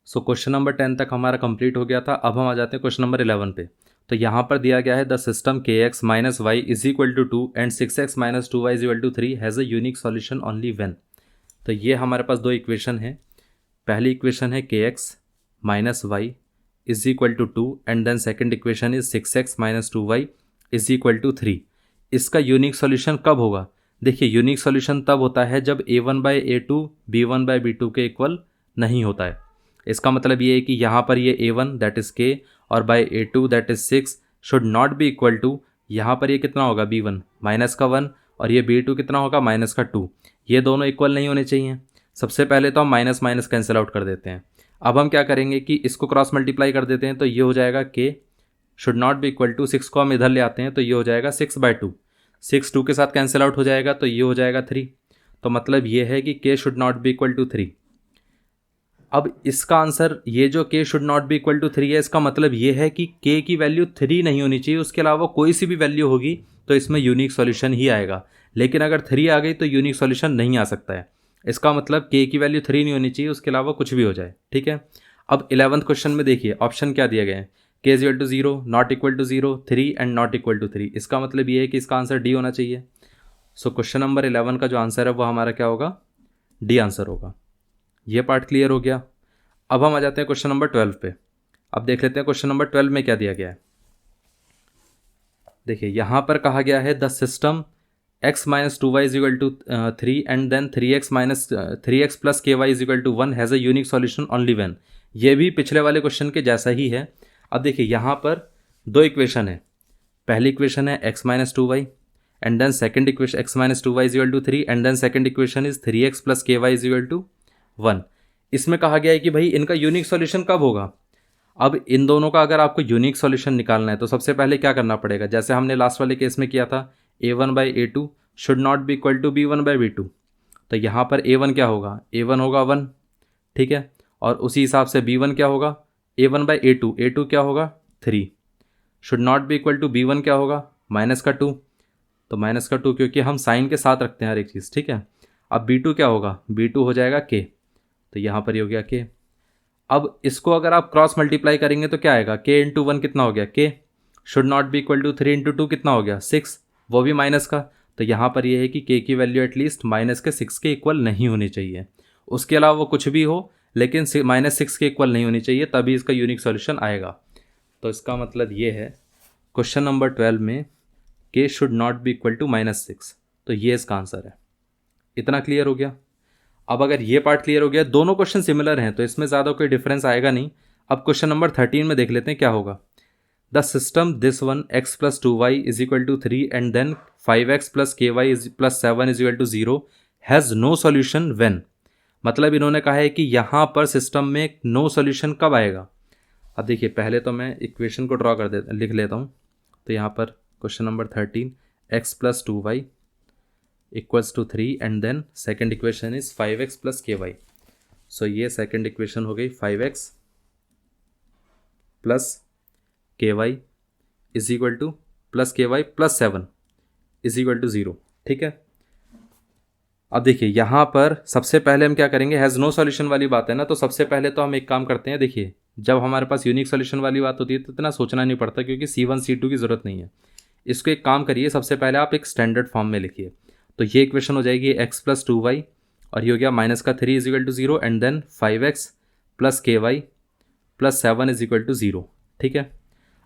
So question number 10 तक हमारा complete हो गया था। अब हम आ जाते हैं क्वेश्चन नंबर 11 पे। तो यहाँ पर दिया गया है the system k x minus y is equal to 2 and 6x minus 2y is equal to 3 has a unique solution only when. तो ये हमारे पास दो इक्वेशन है। पहली इक्वेशन है के x minus y is equal to 2 and then second equation is 6x minus 2y is equal to 3। इसका unique solution कब होगा? देखिए, यूनिक सॉल्यूशन तब होता है जब a1 by a2 b1 by b2 के इक्वल नहीं होता है। इसका मतलब ये है कि यहाँ पर ये a1 दैट इज़ k और by a2 that is 6 should not be equal to, यहाँ पर ये कितना होगा b1 माइनस का 1 और ये b2 कितना होगा माइनस का 2। ये दोनों इक्वल नहीं होने चाहिए। सबसे पहले तो हम माइनस माइनस कैंसिल आउट कर देते हैं। अब हम क्या करेंगे कि इसको क्रॉस मल्टीप्लाई कर देते हैं, तो ये हो जाएगा k should not be equal to 6 को हम इधर ले आते हैं तो ये हो जाएगा 6/2। 6 2 के साथ कैंसिल आउट हो जाएगा तो ये हो जाएगा 3। तो मतलब ये है कि k should not be equal to 3। अब इसका आंसर ये जो k should not be equal to 3 है, इसका मतलब ये है कि k की वैल्यू 3 नहीं होनी चाहिए, उसके अलावा कोई सी भी वैल्यू होगी तो इसमें यूनिक सॉल्यूशन ही आएगा। लेकिन अगर 3 आ गई तो यूनिक सॉल्यूशन नहीं आ सकता है। इसका मतलब k की वैल्यू 3 नहीं होनी चाहिए, उसके अलावा कुछ भी हो जाए। ठीक है। अब 11th क्वेश्चन में देखिए ऑप्शन क्या दिया गया है, k is equal to 0, not equal to 0, 3 and not equal to 3। इसका मतलब ये है कि इसका आंसर डी होना चाहिए। सो क्वेश्चन नंबर 11 का जो आंसर है वो हमारा क्या होगा, डी आंसर होगा। ये पार्ट क्लियर हो गया। अब हम आ जाते हैं क्वेश्चन नंबर 12 पे। अब देख लेते हैं क्वेश्चन नंबर 12 में क्या दिया गया है। देखिए यहाँ पर कहा गया है the system x minus 2y is equal to 3 and then 3x minus 3x plus k y is equal to 1 has a unique solution only when. ये भी पिछले वाले क्वेश्चन के जैसा ही है। अब देखिए यहाँ पर दो इक्वेशन है। पहली इक्वेशन है x minus 2y and then second equation x minus 2y is equal to 3 and then second equation is 3x plus k y is equal to 1। इसमें कहा गया है कि भाई इनका यूनिक सॉल्यूशन कब होगा। अब इन दोनों का अगर आपको यूनिक सॉल्यूशन निकालना है तो सबसे पहले क्या करना पड़ेगा, जैसे हमने लास्ट वाले केस में किया था, a1 by a2 should not be equal to b1 by b2। तो यहाँ पर a1 क्या होगा, a1 होगा 1। ठीक है। और उसी हिसाब से b1 क्या होगा, a1 बाई a2 क्या होगा 3। Should not be equal to b1 क्या होगा माइनस का 2। तो माइनस का 2 क्योंकि हम साइन के साथ रखते हैं हर एक चीज़। ठीक है। अब b2 क्या होगा, b2 हो जाएगा k। तो यहाँ पर ये हो गया k। अब इसको अगर आप क्रॉस मल्टीप्लाई करेंगे तो क्या आएगा, k इंटू 1 कितना हो गया k should not be equal to 3 into 2 कितना हो गया 6, वो भी माइनस का। तो यहाँ पर ये है कि k की वैल्यू एटलीस्ट माइनस के 6 के इक्वल नहीं होनी चाहिए। उसके अलावा वो कुछ भी हो लेकिन माइनस 6 के इक्वल नहीं होनी चाहिए, तभी इसका यूनिक सॉल्यूशन आएगा। तो इसका मतलब ये है क्वेश्चन नंबर 12 में k should not be equal to -6। तो ये इसका आंसर है। इतना क्लियर हो गया। अब अगर ये पार्ट क्लियर हो गया, दोनों क्वेश्चन सिमिलर हैं तो इसमें ज़्यादा कोई डिफरेंस आएगा नहीं। अब क्वेश्चन नंबर 13 में देख लेते हैं क्या होगा। The system this one x plus 2y is equal to 3 and then 5x plus k y plus 7 is equal to 0 has no solution when. मतलब इन्होंने कहा है कि यहाँ पर सिस्टम में नो सोल्यूशन कब आएगा। अब देखिए पहले तो मैं इक्वेशन को ड्रॉ कर लिख लेता हूँ। तो यहाँ पर question number 13 x plus 2y equals to 3 and then second equation is 5x plus k y. So ये सेकेंड इक्वेशन हो गई 5x plus k y is equal to plus k y plus 7 is equal to 0। ठीक है। अब देखिए यहाँ पर सबसे पहले हम क्या करेंगे, हैज़ नो सॉल्यूशन वाली बात है ना, तो सबसे पहले तो हम एक काम करते हैं। देखिए जब हमारे पास यूनिक सॉल्यूशन वाली बात होती है तो इतना सोचना नहीं पड़ता क्योंकि C1 C2 की ज़रूरत नहीं है। इसको एक काम करिए, सबसे पहले आप एक स्टैंडर्ड फॉर्म में लिखिए। तो ये इक्वेशन हो जाएगी x प्लस 2y और ये हो गया माइनस का 3 is equal to 0 and then 5x plus k y plus 7 is equal to 0। ठीक है।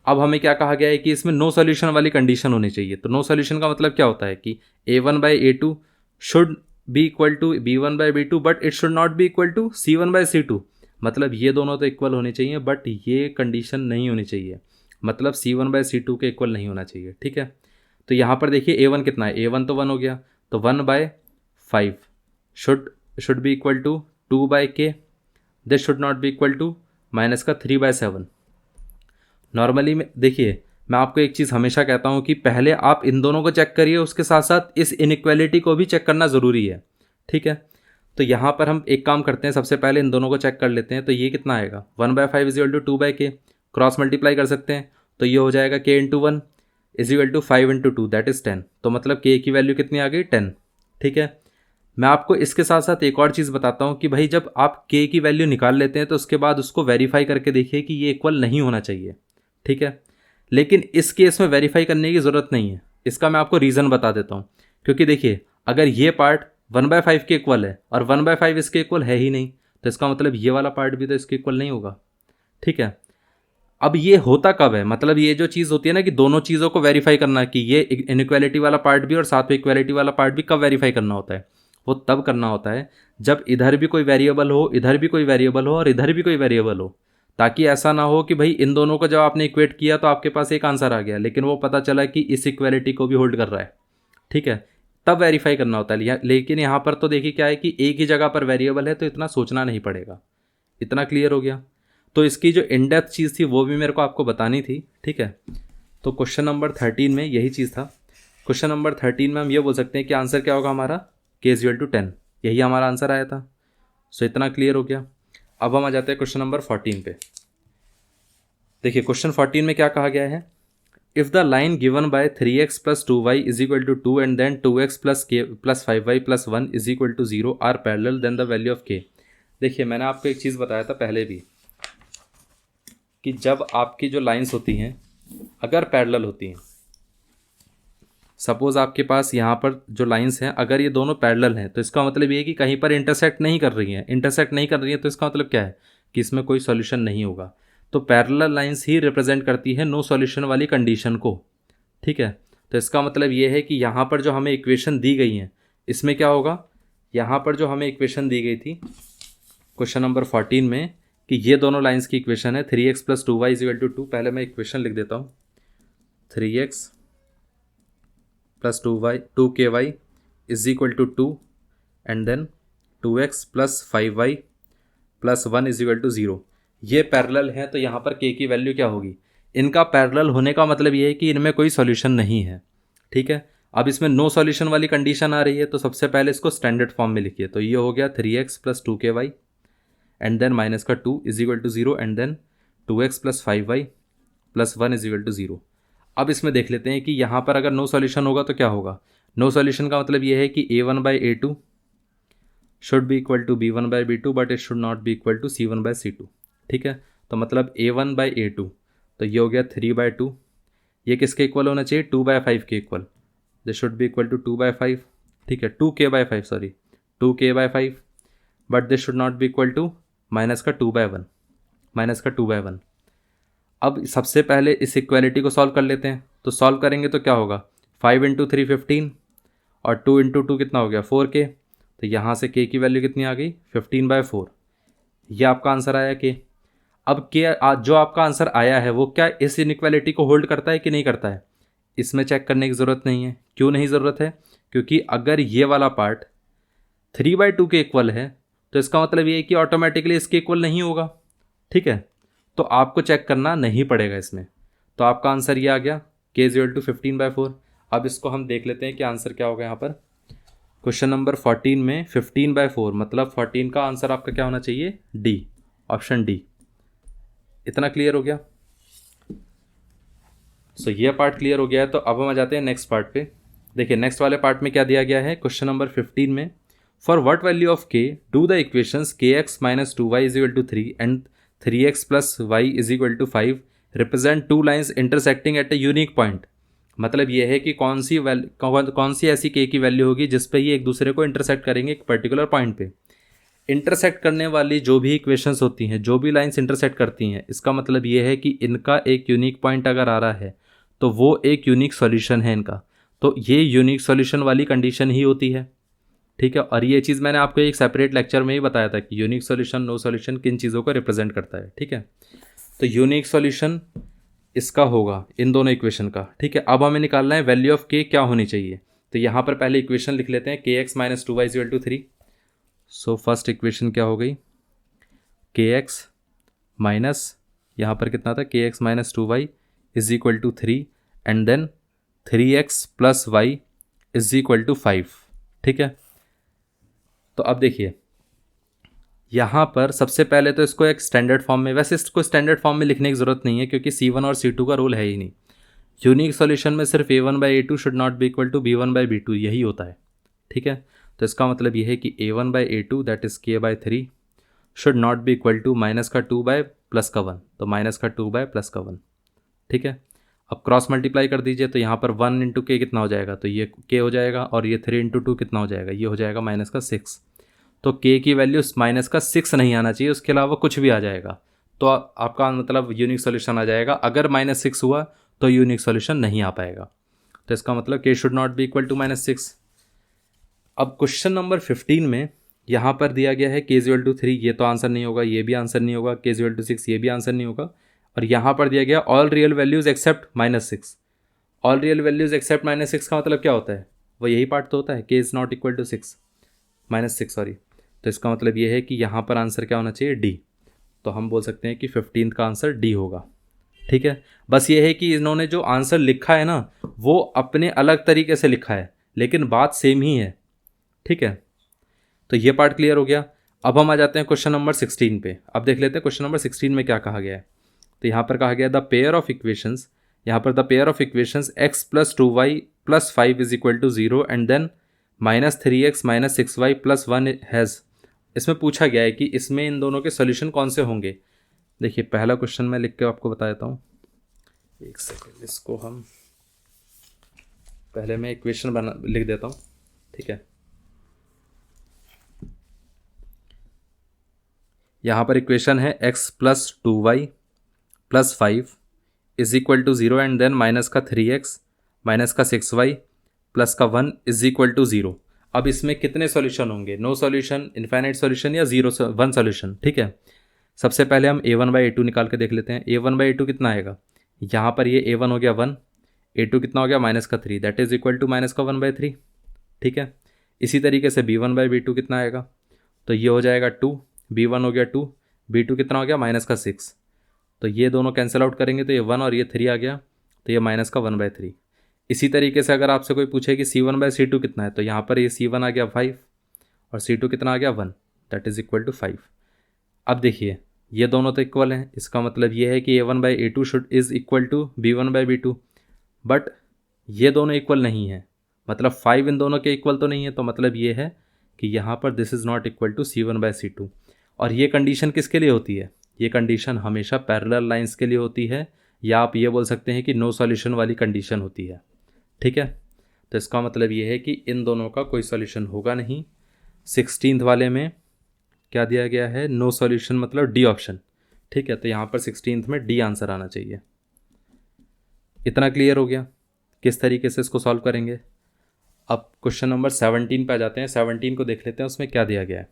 अब हमें क्या कहा गया है कि इसमें नो सॉल्यूशन वाली कंडीशन होनी चाहिए। तो नो सॉल्यूशन का मतलब क्या होता है कि a1 by a2 should be equal to b1 by b2 but it should not be equal to c1 by c2। मतलब ये दोनों तो इक्वल होने चाहिए बट ये कंडीशन नहीं होनी चाहिए, मतलब c1 बाई c2 के इक्वल नहीं होना चाहिए। ठीक है। तो यहाँ पर देखिए a1 कितना है, a1 तो 1 हो गया, तो 1/5 should be equal to 2/k। This should not be equal to minus का 3/7। नॉर्मली में देखिए मैं आपको एक चीज़ हमेशा कहता हूँ कि पहले आप इन दोनों को चेक करिए, उसके साथ साथ इस इनइक्वालिटी को भी चेक करना ज़रूरी है। ठीक है। तो यहाँ पर हम एक काम करते हैं, सबसे पहले इन दोनों को चेक कर लेते हैं। तो ये कितना आएगा 1/5 is equal to 2/k, cross multiply कर सकते हैं तो ये हो जाएगा k into 1 is equal to 5 into 2 that is 10। तो मतलब k की वैल्यू कितनी आ गई 10। ठीक है। मैं आपको इसके साथ साथ एक और चीज़ बताता हूँ कि भाई जब आप k की वैल्यू निकाल लेते हैं तो उसके बाद उसको वेरीफाई करके देखिए कि ये इक्वल नहीं होना चाहिए, ठीक है। लेकिन इस केस में वेरीफाई करने की ज़रूरत नहीं है। इसका मैं आपको रीज़न बता देता हूँ। क्योंकि देखिए, अगर ये पार्ट 1/5 के इक्वल है और 1/5 इसके इक्वल है ही नहीं, तो इसका मतलब ये वाला पार्ट भी तो इसके इक्वल नहीं होगा, ठीक है। अब ये होता कब है, मतलब ये जो चीज़ होती है ना कि दोनों चीज़ों को वेरीफाई करना कि ये इनइक्वालिटी वाला पार्ट भी और साथ में इक्वालिटी वाला पार्ट भी, कब वेरीफाई करना होता है, वो तब करना होता है जब इधर भी कोई वेरिएबल हो, इधर भी कोई वेरिएबल हो और इधर भी कोई वेरिएबल हो। ताकि ऐसा ना हो कि भाई इन दोनों को जब आपने इक्वेट किया तो आपके पास एक आंसर आ गया, लेकिन वो पता चला कि इस इक्वालिटी को भी होल्ड कर रहा है, ठीक है। तब वेरीफाई करना होता है। लेकिन यहाँ पर तो देखिए क्या है कि एक ही जगह पर वेरिएबल है तो इतना सोचना नहीं पड़ेगा। इतना क्लियर हो गया। तो इसकी जो इन डेप्थ चीज़ थी वो भी मेरे को आपको बतानी थी, ठीक है। तो क्वेश्चन नंबर 13 में यही चीज़ था। क्वेश्चन नंबर 13 में हम ये बोल सकते हैं कि आंसर क्या होगा हमारा, k=10, यही हमारा आंसर आया था। सो इतना क्लियर हो गया। अब हम आ जाते हैं क्वेश्चन नंबर 14 पे। देखिए क्वेश्चन 14 में क्या कहा गया है, if the line given by 3x + 2y = 2 and then 2x + 5y + 1 = 0 are parallel then the value of k। देखिए मैंने आपको एक चीज़ बताया था पहले भी कि जब आपकी जो लाइंस होती हैं अगर पैरेलल होती हैं, सपोज़ आपके पास यहाँ पर जो लाइंस हैं अगर ये दोनों पैरेलल हैं तो इसका मतलब ये है कि कहीं पर इंटरसेक्ट नहीं कर रही हैं। इंटरसेक्ट नहीं कर रही हैं तो इसका मतलब क्या है कि इसमें कोई सॉल्यूशन नहीं होगा। तो पैरेलल लाइंस ही रिप्रेजेंट करती है नो सॉल्यूशन वाली कंडीशन को, ठीक है। तो इसका मतलब ये है कि यहाँ पर जो हमें इक्वेशन दी गई हैं इसमें क्या होगा, यहाँ पर जो हमें इक्वेशन दी गई थी क्वेश्चन नंबर 14 में कि ये दोनों लाइंस की इक्वेशन है 3x + 2y = 2। पहले मैं इक्वेशन लिख देता हूँ, 3x + 2ky = 2 and then 2x + 5y + 1 = 0। ये पैरेलल है तो यहाँ पर k की वैल्यू क्या होगी, इनका पैरेलल होने का मतलब ये है कि इनमें कोई सॉल्यूशन नहीं है, ठीक है। अब इसमें नो सॉल्यूशन वाली कंडीशन आ रही है तो सबसे पहले इसको स्टैंडर्ड फॉर्म में लिखिए। तो ये हो गया 3x + 2ky and then -2 = 0 and then 2x + 5y + 1 = 0। अब इसमें देख लेते हैं कि यहाँ पर अगर नो सॉल्यूशन होगा तो क्या होगा। नो सॉल्यूशन का मतलब ये है कि a1/a2 should be equal to b1/b2 but it should not be equal to c1/c2, ठीक है। तो मतलब a1/a2 तो ये हो गया 3/2। ये किसके इक्वल होना चाहिए, 2/5 के equal. This should be equal to 2/5, ठीक है, 2k/5 sorry 2k/5 but this should not be equal to -2/1। अब सबसे पहले इस इक्वालिटी को सॉल्व कर लेते हैं। तो सॉल्व करेंगे तो क्या होगा, 5 × 3 15 और 2 × 2 कितना हो गया 4k। तो यहाँ से k की वैल्यू कितनी आ गई 15/4। ये आपका आंसर आया k। अब k जो आपका आंसर आया है वो क्या इस इनइक्वालिटी को होल्ड करता है कि नहीं करता है, इसमें चेक करने की ज़रूरत नहीं है। क्यों नहीं ज़रूरत है, क्योंकि अगर ये वाला पार्ट 3/2 के इक्वल है तो इसका मतलब ये है कि ऑटोमेटिकली इसके इक्वल नहीं होगा, ठीक है। तो आपको चेक करना नहीं पड़ेगा इसमें। तो आपका आंसर ये आ गया k = 15/4। अब इसको हम देख लेते हैं कि आंसर क्या होगा यहाँ पर। क्वेश्चन नंबर 14 में 15/4 मतलब 14 का आंसर आपका क्या होना चाहिए, डी, ऑप्शन डी। इतना क्लियर हो गया। सो ये पार्ट क्लियर हो गया है। तो अब हम आ जाते हैं नेक्स्ट पार्ट पे। देखिए नेक्स्ट वाले पार्ट में क्या दिया गया है, क्वेश्चन नंबर 15 में for what value of k do the equations kx - 2y = 3 and 3x + y = 5 represent two lines intersecting at a unique point. मतलब ये है कि कौन सी ऐसी k की वैल्यू होगी जिस पे ये एक दूसरे को इंटरसेक्ट करेंगे एक पर्टिकुलर पॉइंट पे। इंटरसेक्ट करने वाली जो भी इक्वेशंस होती हैं, जो भी लाइंस इंटरसेक्ट करती हैं, इसका मतलब ये है कि इनका एक यूनिक पॉइंट अगर आ रहा है तो वो एक यूनिक सॉल्यूशन है इनका। तो ये यूनिक सॉल्यूशन वाली कंडीशन ही होती है, ठीक है। और ये चीज़ मैंने आपको एक सेपरेट लेक्चर में ही बताया था कि यूनिक सॉल्यूशन नो सॉल्यूशन किन चीज़ों को रिप्रेजेंट करता है, ठीक है। तो यूनिक सॉल्यूशन इसका होगा इन दोनों इक्वेशन का, ठीक है। अब हमें निकालना है वैल्यू ऑफ k क्या होनी चाहिए। तो यहाँ पर पहले इक्वेशन लिख लेते हैं kx - 2y = 3। So first equation क्या हो गई, kx माइनस यहाँ पर कितना था kx - 2y = 3 and then 3x + y = 5, ठीक है। तो अब देखिए यहाँ पर सबसे पहले तो इसको एक स्टैंडर्ड फॉर्म में, वैसे इसको स्टैंडर्ड फॉर्म में लिखने की ज़रूरत नहीं है क्योंकि C1 और C2 का रूल है ही नहीं। यूनिक सॉल्यूशन में सिर्फ a1/a2 should not be equal to b1/b2 यही होता है, ठीक है। तो इसका मतलब ये है कि a1/a2 that is k/3 should not be equal to minus का 2/+1, तो माइनस का 2/+1, ठीक है। अब क्रॉस मल्टीप्लाई कर दीजिए, तो यहाँ पर 1 इंटू के कितना हो जाएगा, तो ये k हो जाएगा, और ये 3 इंटू 2 कितना हो जाएगा, ये हो जाएगा माइनस का 6। तो k की वैल्यू माइनस का 6 नहीं आना चाहिए, उसके अलावा कुछ भी आ जाएगा तो आपका मतलब यूनिक सोल्यूशन आ जाएगा। अगर -6 हुआ तो यूनिक सोल्यूशन नहीं आ पाएगा। तो इसका मतलब k should not be equal to -6। अब क्वेश्चन नंबर 15 में यहाँ पर दिया गया है k=3, ये तो आंसर नहीं होगा, ये भी आंसर नहीं होगा, k=6 ये भी आंसर नहीं होगा, और यहाँ पर दिया गया all real values except -6। All real values except -6 का मतलब क्या होता है, वो यही पार्ट तो होता है k is not equal to -6 sorry. तो इसका मतलब ये है कि यहाँ पर आंसर क्या होना चाहिए, डी। तो हम बोल सकते हैं कि 15 का आंसर डी होगा, ठीक है। बस ये है कि इन्होंने जो आंसर लिखा है ना वो अपने अलग तरीके से लिखा है, लेकिन बात सेम ही है, ठीक है। तो ये पार्ट क्लियर हो गया। अब हम आ जाते हैं क्वेश्चन नंबर 16 पे। अब देख लेते हैं क्वेश्चन नंबर 16 में क्या कहा गया है। तो यहाँ पर कहा गया द पेयर ऑफ इक्वेशंस, यहाँ पर the pair of equations x + 2y + 5 = 0 and then -3x - 6y + 1 has. इसमें पूछा गया है कि इसमें इन दोनों के सोल्यूशन कौन से होंगे। देखिए पहला क्वेश्चन मैं लिख के आपको बता देता हूँ, एक सेकेंड, इसको हम पहले मैं इक्वेशन लिख देता हूँ, ठीक है। यहाँ पर इक्वेशन है x + 2y + 5 = 0 and then -3x - 6y + 1 = 0। अब इसमें कितने सॉल्यूशन होंगे, नो सॉल्यूशन, इनफाइनाइट सॉल्यूशन या 1 सॉल्यूशन, ठीक है। सबसे पहले हम a1/a2 निकाल के देख लेते हैं। a1/a2 कितना आएगा, यहाँ पर ये a1 हो गया 1, a2 कितना हो गया -3 दैट इज़ इक्वल टू -1/3, ठीक है। इसी तरीके से b1/b2 कितना आएगा, तो ये हो जाएगा 2, b1 हो गया 2, b2 कितना हो गया -6, तो ये दोनों कैंसिल आउट करेंगे तो ये 1 और ये 3 आ गया, तो ये -1/3। इसी तरीके से अगर आपसे कोई पूछे कि c1/c2 कितना है, तो यहाँ पर ये c1 आ गया 5 और c2 कितना आ गया 1 दैट इज़ इक्वल टू 5। अब देखिए ये दोनों तो इक्वल हैं, इसका मतलब ये है कि a1/a2 should is equal to b1/b2, but ये दोनों इक्वल नहीं है, मतलब 5 इन दोनों के इक्वल तो नहीं है, तो मतलब ये है कि यहाँ पर this is not equal to c1/c2। और ये कंडीशन किसके लिए होती है, ये कंडीशन हमेशा पैरेलल लाइंस के लिए होती है, या आप ये बोल सकते हैं कि नो सॉल्यूशन वाली कंडीशन होती है, ठीक है। तो इसका मतलब ये है कि इन दोनों का कोई सॉल्यूशन होगा नहीं। 16th वाले में क्या दिया गया है, नो सॉल्यूशन, मतलब डी ऑप्शन, ठीक है। तो यहाँ पर 16th में डी आंसर आना चाहिए। इतना क्लियर हो गया किस तरीके से इसको सॉल्व करेंगे। अब क्वेश्चन नंबर 17 पे आ जाते हैं। 17 को देख लेते हैं उसमें क्या दिया गया है।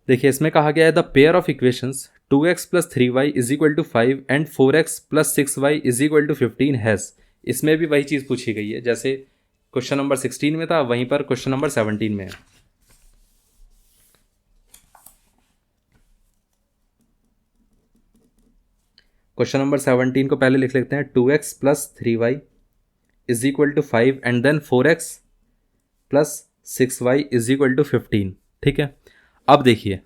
देखिए इसमें कहा गया है the pair of equations 2x + 3y = 5 and 4x + 6y = 15 has. इसमें भी वही चीज़ पूछी गई है जैसे क्वेश्चन नंबर 16 में था, वहीं पर क्वेश्चन नंबर 17 में है। क्वेश्चन नंबर 17 को पहले लिख लेते हैं, 2x + 3y = 5 and then 4x + 6y = 15, ठीक है। अब देखिए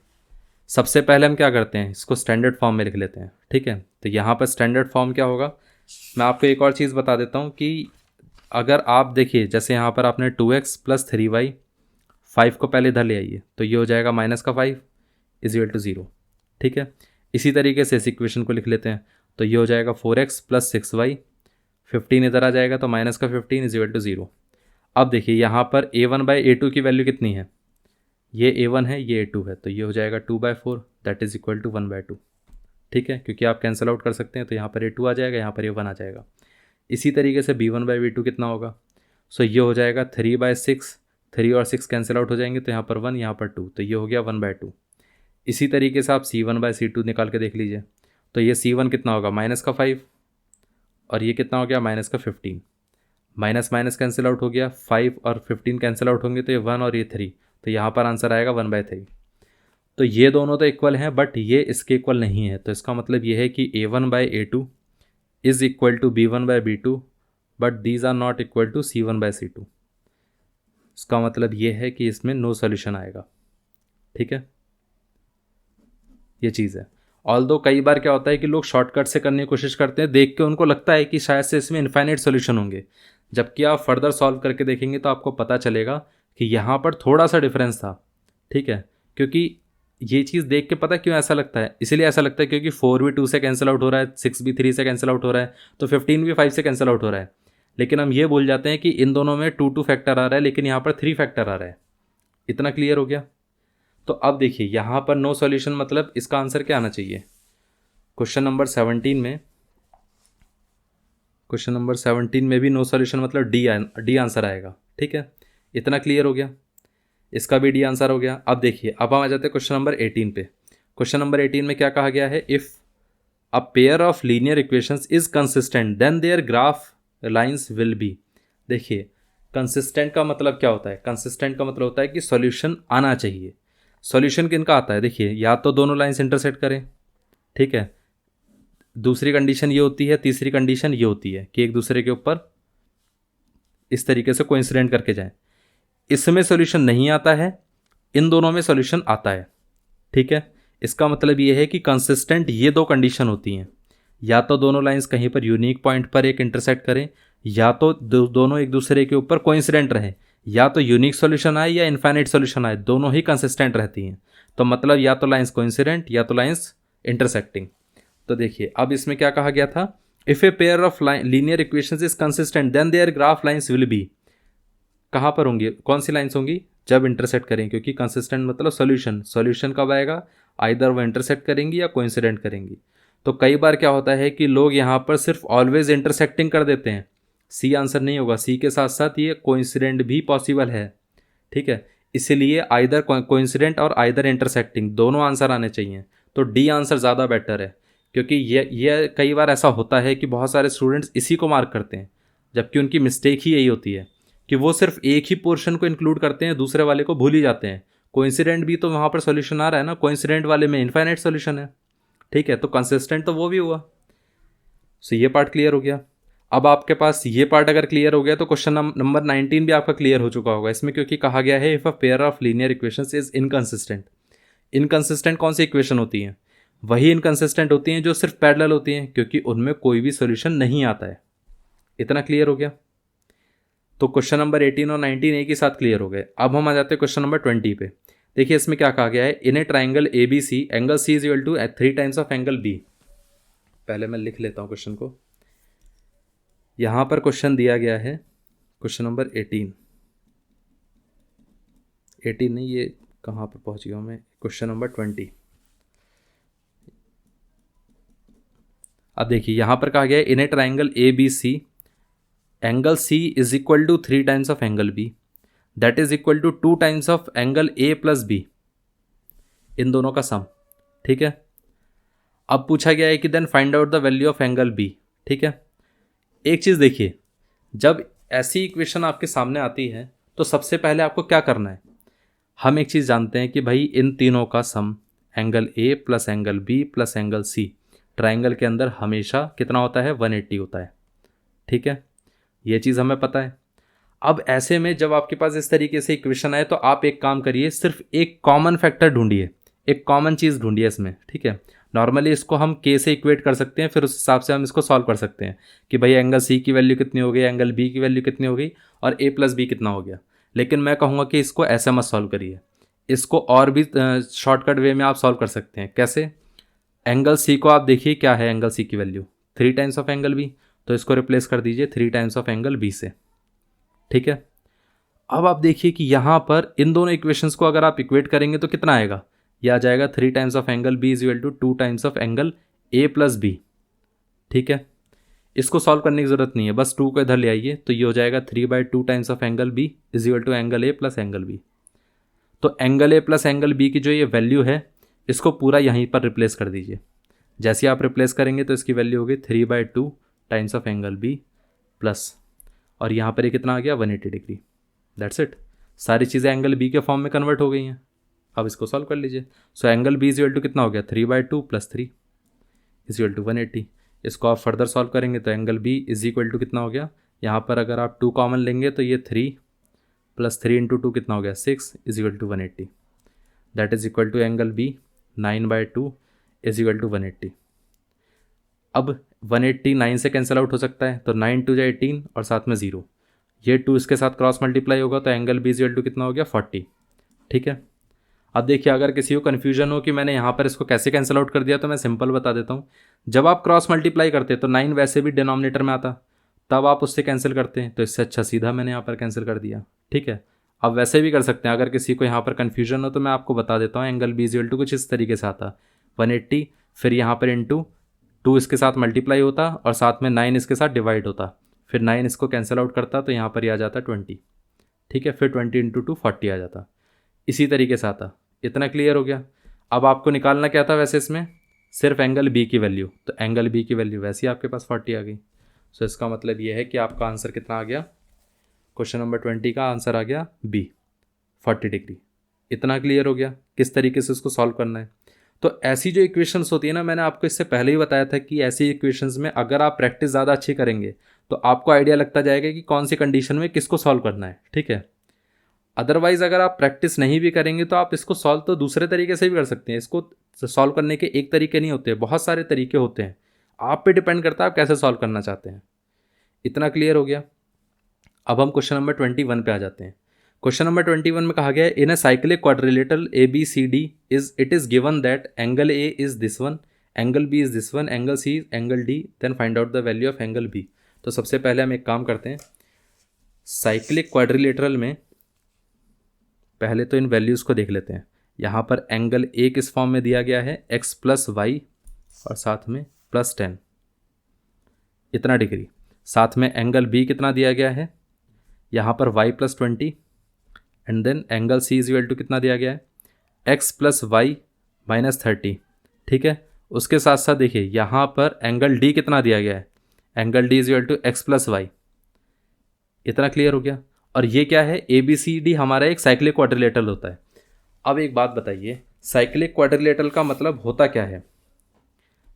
सबसे पहले हम क्या करते हैं, इसको स्टैंडर्ड फॉर्म में लिख लेते हैं, ठीक है। तो यहाँ पर स्टैंडर्ड फॉर्म क्या होगा, मैं आपको एक और चीज़ बता देता हूँ कि अगर आप देखिए जैसे यहाँ पर आपने 2x + 3y 5 को पहले इधर ले आइए, तो ये हो जाएगा -5 = 0, ठीक है। इसी तरीके से इस इक्वेशन को लिख लेते हैं, तो ये हो जाएगा 4x + 6y, 15 इधर आ जाएगा तो -15 = 0। अब देखिए यहाँ पर a1/a2 की वैल्यू कितनी है, ये a1 है ये a2 है, तो ये हो जाएगा 2/4 दैट इज़ इक्वल टू 1/2, ठीक है। क्योंकि आप कैंसिल आउट कर सकते हैं, तो यहाँ पर a2 आ जाएगा, यहाँ पर a1 आ जाएगा। इसी तरीके से b1/b2 कितना होगा, सो ये हो जाएगा 3/6, 3 और 6 कैंसिल आउट हो जाएंगे, तो यहाँ पर 1 यहाँ पर 2, तो ये हो गया 1/2। इसी तरीके से आप c1/c2 निकाल के देख लीजिए, तो ये c1 कितना होगा -5 और ये कितना हो गया -15, माइनस कैंसिल आउट हो गया, 5 और 15 कैंसिल आउट होंगे तो ये 1 और ये 3, तो यहाँ पर आंसर आएगा 1/3। तो ये दोनों तो इक्वल हैं बट ये इसके इक्वल नहीं है, तो इसका मतलब ये है कि a1/a2 is equal to b1/b2 but these are not equal to c1/c2। इसका मतलब ये है कि इसमें नो सॉल्यूशन आएगा, ठीक है। ये चीज़ है। ऑल्दो कई बार क्या होता है कि लोग शॉर्टकट से करने की कोशिश करते हैं, देख के उनको लगता है कि शायद से इसमें इनफाइनाइट सॉल्यूशन होंगे, जबकि आप फर्दर सॉल्व करके देखेंगे तो आपको पता चलेगा कि यहाँ पर थोड़ा सा डिफरेंस था, ठीक है। क्योंकि ये चीज़ देख के पता क्यों ऐसा लगता है, इसीलिए ऐसा लगता है क्योंकि 4 भी 2 से कैंसिल आउट हो रहा है, 6 भी 3 से कैंसिल आउट हो रहा है, तो 15 भी 5 से कैंसिल आउट हो रहा है। लेकिन हम ये भूल जाते हैं कि इन दोनों में 2 फैक्टर आ रहा है, लेकिन यहाँ पर 3 फैक्टर आ रहा है। इतना क्लियर हो गया। तो अब देखिए यहाँ पर नो सॉल्यूशन मतलब इसका आंसर क्या आना चाहिए। क्वेश्चन नंबर 17 में भी नो सॉल्यूशन मतलब डी आंसर आएगा, ठीक है। इतना क्लियर हो गया, इसका भी डी आंसर हो गया। अब देखिए, अब हम आ जाते हैं क्वेश्चन नंबर 18 पे। क्वेश्चन नंबर 18 में क्या कहा गया है, if a pair of linear equations is consistent then their graph lines will be. देखिए, कंसिस्टेंट का मतलब क्या होता है, कंसिस्टेंट का मतलब होता है कि सॉल्यूशन आना चाहिए। सॉल्यूशन किनका आता है, देखिए, या तो दोनों लाइंस इंटरसेक्ट करें, ठीक है, दूसरी कंडीशन ये होती है, तीसरी कंडीशन ये होती है कि एक दूसरे के ऊपर इस तरीके से कोइंसिडेंट करके जाएं। इसमें सॉल्यूशन नहीं आता है, इन दोनों में सॉल्यूशन आता है, ठीक है। इसका मतलब ये है कि कंसिस्टेंट ये दो कंडीशन होती हैं, या तो दोनों लाइंस कहीं पर यूनिक पॉइंट पर एक इंटरसेक्ट करें, या तो दोनों एक दूसरे के ऊपर कोइंसिडेंट रहें, या तो यूनिक सॉल्यूशन आए या इनफाइनाइट सॉल्यूशन आए, दोनों ही कंसिस्टेंट रहती हैं। तो मतलब या तो लाइंस कोइंसिडेंट या तो लाइंस इंटरसेक्टिंग। तो देखिए, अब इसमें क्या कहा गया था, if a pair of linear equations is consistent then their graph lines will be. कहाँ पर होंगी, कौन सी लाइंस होंगी, जब इंटरसेक्ट करें, क्योंकि कंसिस्टेंट मतलब सॉल्यूशन, सॉल्यूशन कब आएगा, आइदर वो इंटरसेक्ट करेंगी या कोइंसिडेंट करेंगी। तो कई बार क्या होता है कि लोग यहाँ पर सिर्फ ऑलवेज इंटरसेक्टिंग कर देते हैं, सी आंसर नहीं होगा, सी के साथ साथ ये कोइंसिडेंट भी पॉसिबल है, ठीक है। इसीलिए आइदर कोइंसिडेंट और आइदर इंटरसेक्टिंग दोनों आंसर आने चाहिए। तो डी आंसर ज़्यादा बेटर है, क्योंकि ये कई बार ऐसा होता है कि बहुत सारे स्टूडेंट्स इसी को मार्क करते हैं, जबकि उनकी मिस्टेक ही यही होती है कि वो सिर्फ एक ही पोर्शन को इंक्लूड करते हैं, दूसरे वाले को भूल ही जाते हैं। कोइंसिडेंट भी तो वहाँ पर सॉल्यूशन आ रहा है ना, कोइंसिडेंट वाले में इनफाइनाइट सॉल्यूशन है, ठीक है। तो कंसिस्टेंट तो वो भी हुआ। सो ये पार्ट क्लियर हो गया। अब आपके पास ये पार्ट अगर क्लियर हो गया तो क्वेश्चन नंबर 19 भी आपका क्लियर हो चुका होगा इसमें, क्योंकि कहा गया है if a pair of linear equations is inconsistent. Inconsistent कौन सी इक्वेशन होती हैं, वही इनकंसिस्टेंट होती हैं जो सिर्फ पैरेलल होती हैं, क्योंकि उनमें कोई भी सॉल्यूशन नहीं आता है। इतना क्लियर हो गया। तो क्वेश्चन नंबर 18 और 19 एक ही साथ क्लियर हो गए। अब हम आ जाते हैं क्वेश्चन नंबर 20 पे। देखिए, इसमें क्या कहा गया है, in a triangle A B C angle C is equal to 3 times of angle B. पहले मैं लिख लेता हूँ क्वेश्चन को। यहाँ पर क्वेश्चन दिया गया है, क्वेश्चन नंबर 18 नहीं, ये कहाँ पर पहुँच गया हूँ मैं, क्वेश्चन नंबर 20। अब देखिए, यहाँ पर कहा गया है in a triangle A B C angle C is equal to 3 times of angle B that is equal to 2 times of angle A plus B, इन दोनों का सम, ठीक है। अब पूछा गया है कि then find out the value of angle B, ठीक है। एक चीज़ देखिए, जब ऐसी इक्वेशन आपके सामने आती है तो सबसे पहले आपको क्या करना है, हम एक चीज़ जानते हैं कि भाई इन तीनों का sum angle A plus angle B plus angle C triangle के अंदर हमेशा कितना होता है, 180 होता है, ठीक है। ये चीज़ हमें पता है। अब ऐसे में जब आपके पास इस तरीके से इक्वेशन आए तो आप एक काम करिए, सिर्फ एक कॉमन फैक्टर ढूंढिए, एक कॉमन चीज़ ढूंढिए इसमें, ठीक है। नॉर्मली इसको हम के से इक्वेट कर सकते हैं, फिर उस हिसाब से हम इसको सॉल्व कर सकते हैं कि भाई एंगल सी की वैल्यू कितनी हो गई, एंगल बी की वैल्यू कितनी हो गई और ए प्लस बी कितना हो गया। लेकिन मैं कहूँगा कि इसको ऐसे मत सॉल्व करिए, इसको और भी शॉर्टकट वे में आप सॉल्व कर सकते हैं। कैसे, एंगल सी को आप देखिए क्या है, एंगल सी की value 3 times of angle B, तो इसको रिप्लेस कर दीजिए 3 टाइम्स ऑफ एंगल बी से, ठीक है। अब आप देखिए कि यहाँ पर इन दोनों इक्वेशंस को अगर आप इक्वेट करेंगे तो कितना आएगा, यह आ जाएगा 3 times of angle B is equal to 2 times of angle A plus B, ठीक है। इसको सॉल्व करने की ज़रूरत नहीं है, बस 2 को इधर ले आइए तो ये हो जाएगा 3/2 times of angle B is equal to angle A plus angle B. तो angle A plus angle B की जो ये वैल्यू है इसको पूरा यहीं पर रिप्लेस कर दीजिए। जैसे आप रिप्लेस करेंगे तो इसकी वैल्यू होगी 3/2 times of angle B plus, और यहाँ पर ये कितना आ गया, 180 डिग्री। दैट्स इट, सारी चीज़ें एंगल बी के फॉर्म में कन्वर्ट हो गई हैं। अब इसको सॉल्व कर लीजिए। So angle B is equal to कितना हो गया, 3/2 प्लस 3 इज इक्वल टू 180। इसको आप फर्दर सॉल्व करेंगे तो angle B is equal to कितना हो गया, यहाँ पर अगर आप 2 कॉमन लेंगे तो ये 3 प्लस 3 इंटू 2 कितना हो गया, 6 is equal to 180। That is equal to angle B 9/2 is equal to 180। अब 180 9 से कैंसिल आउट हो सकता है, तो 9 2 जा 18 और साथ में 0, ये 2 इसके साथ क्रॉस मल्टीप्लाई होगा तो एंगल बी इक्वल टू कितना हो गया 40। ठीक है, अब देखिए अगर किसी को कन्फ्यूजन हो कि मैंने यहाँ पर इसको कैसे कैंसिल आउट कर दिया तो मैं सिंपल बता देता हूँ। जब आप क्रॉस मल्टीप्लाई करते तो 9 वैसे भी डिनोमिनेटर में आता, तब आप उससे कैंसिल करते हैं, तो इससे अच्छा सीधा मैंने यहाँ पर कैंसिल कर दिया। ठीक है, अब वैसे भी कर सकते हैं, अगर किसी को यहाँ पर कन्फ्यूजन हो तो मैं आपको बता देता हूँ। एंगल बी इक्वल टू कुछ इस तरीके से आता 180, फिर यहाँ पर इंटू 2 इसके साथ मल्टीप्लाई होता और साथ में 9 इसके साथ डिवाइड होता, फिर 9 इसको कैंसिल आउट करता तो यहाँ पर ही आ जाता 20। ठीक है, फिर 20 इंटू 2 40 आ जाता, इसी तरीके से आता। इतना क्लियर हो गया। अब आपको निकालना क्या था वैसे इसमें, सिर्फ एंगल बी की वैल्यू, तो एंगल बी की वैल्यू वैसे ही आपके पास 40 आ गई। सो इसका मतलब ये है कि आपका आंसर कितना आ गया, क्वेश्चन नंबर 20 का आंसर आ गया बी 40 डिग्री। इतना क्लियर हो गया किस तरीके से इसको सॉल्व करना है। तो ऐसी जो इक्वेशंस होती है ना, मैंने आपको इससे पहले ही बताया था कि ऐसी इक्वेशंस में अगर आप प्रैक्टिस ज़्यादा अच्छी करेंगे तो आपको आइडिया लगता जाएगा कि कौन सी कंडीशन में किसको सॉल्व करना है। ठीक है, अदरवाइज अगर आप प्रैक्टिस नहीं भी करेंगे तो आप इसको सॉल्व तो दूसरे तरीके से भी कर सकते हैं। इसको सॉल्व करने के एक तरीके नहीं होते, बहुत सारे तरीके होते हैं, आप पे डिपेंड करता है आप कैसे सॉल्व करना चाहते हैं। इतना क्लियर हो गया। अब हम क्वेश्चन नंबर 21 पे आ जाते हैं। क्वेश्चन नंबर 21 में कहा गया है in a cyclic quadrilateral A B C D it is given that angle A is this one, angle B is this one, angle C is angle D, then find out the value of angle B. तो सबसे पहले हम एक काम करते हैं, cyclic quadrilateral में पहले तो इन वैल्यूज़ को देख लेते हैं। यहाँ पर एंगल ए किस फॉर्म में दिया गया है, एक्स प्लस वाई और साथ में प्लस 10 इतना डिग्री। साथ में एंगल बी कितना दिया गया है, यहाँ पर y plus 20, and then angle C is equal to कितना दिया गया है, एक्स प्लस वाई माइनस 30। ठीक है, उसके साथ साथ देखिए यहाँ पर एंगल डी कितना दिया गया है, angle D is equal to x plus y. इतना क्लियर हो गया। और ये क्या है, ए बी सी डी हमारा एक साइक्लिक क्वाड्रिलेटरल होता है। अब एक बात बताइए, साइक्लिक क्वाड्रिलेटरल का मतलब होता क्या है?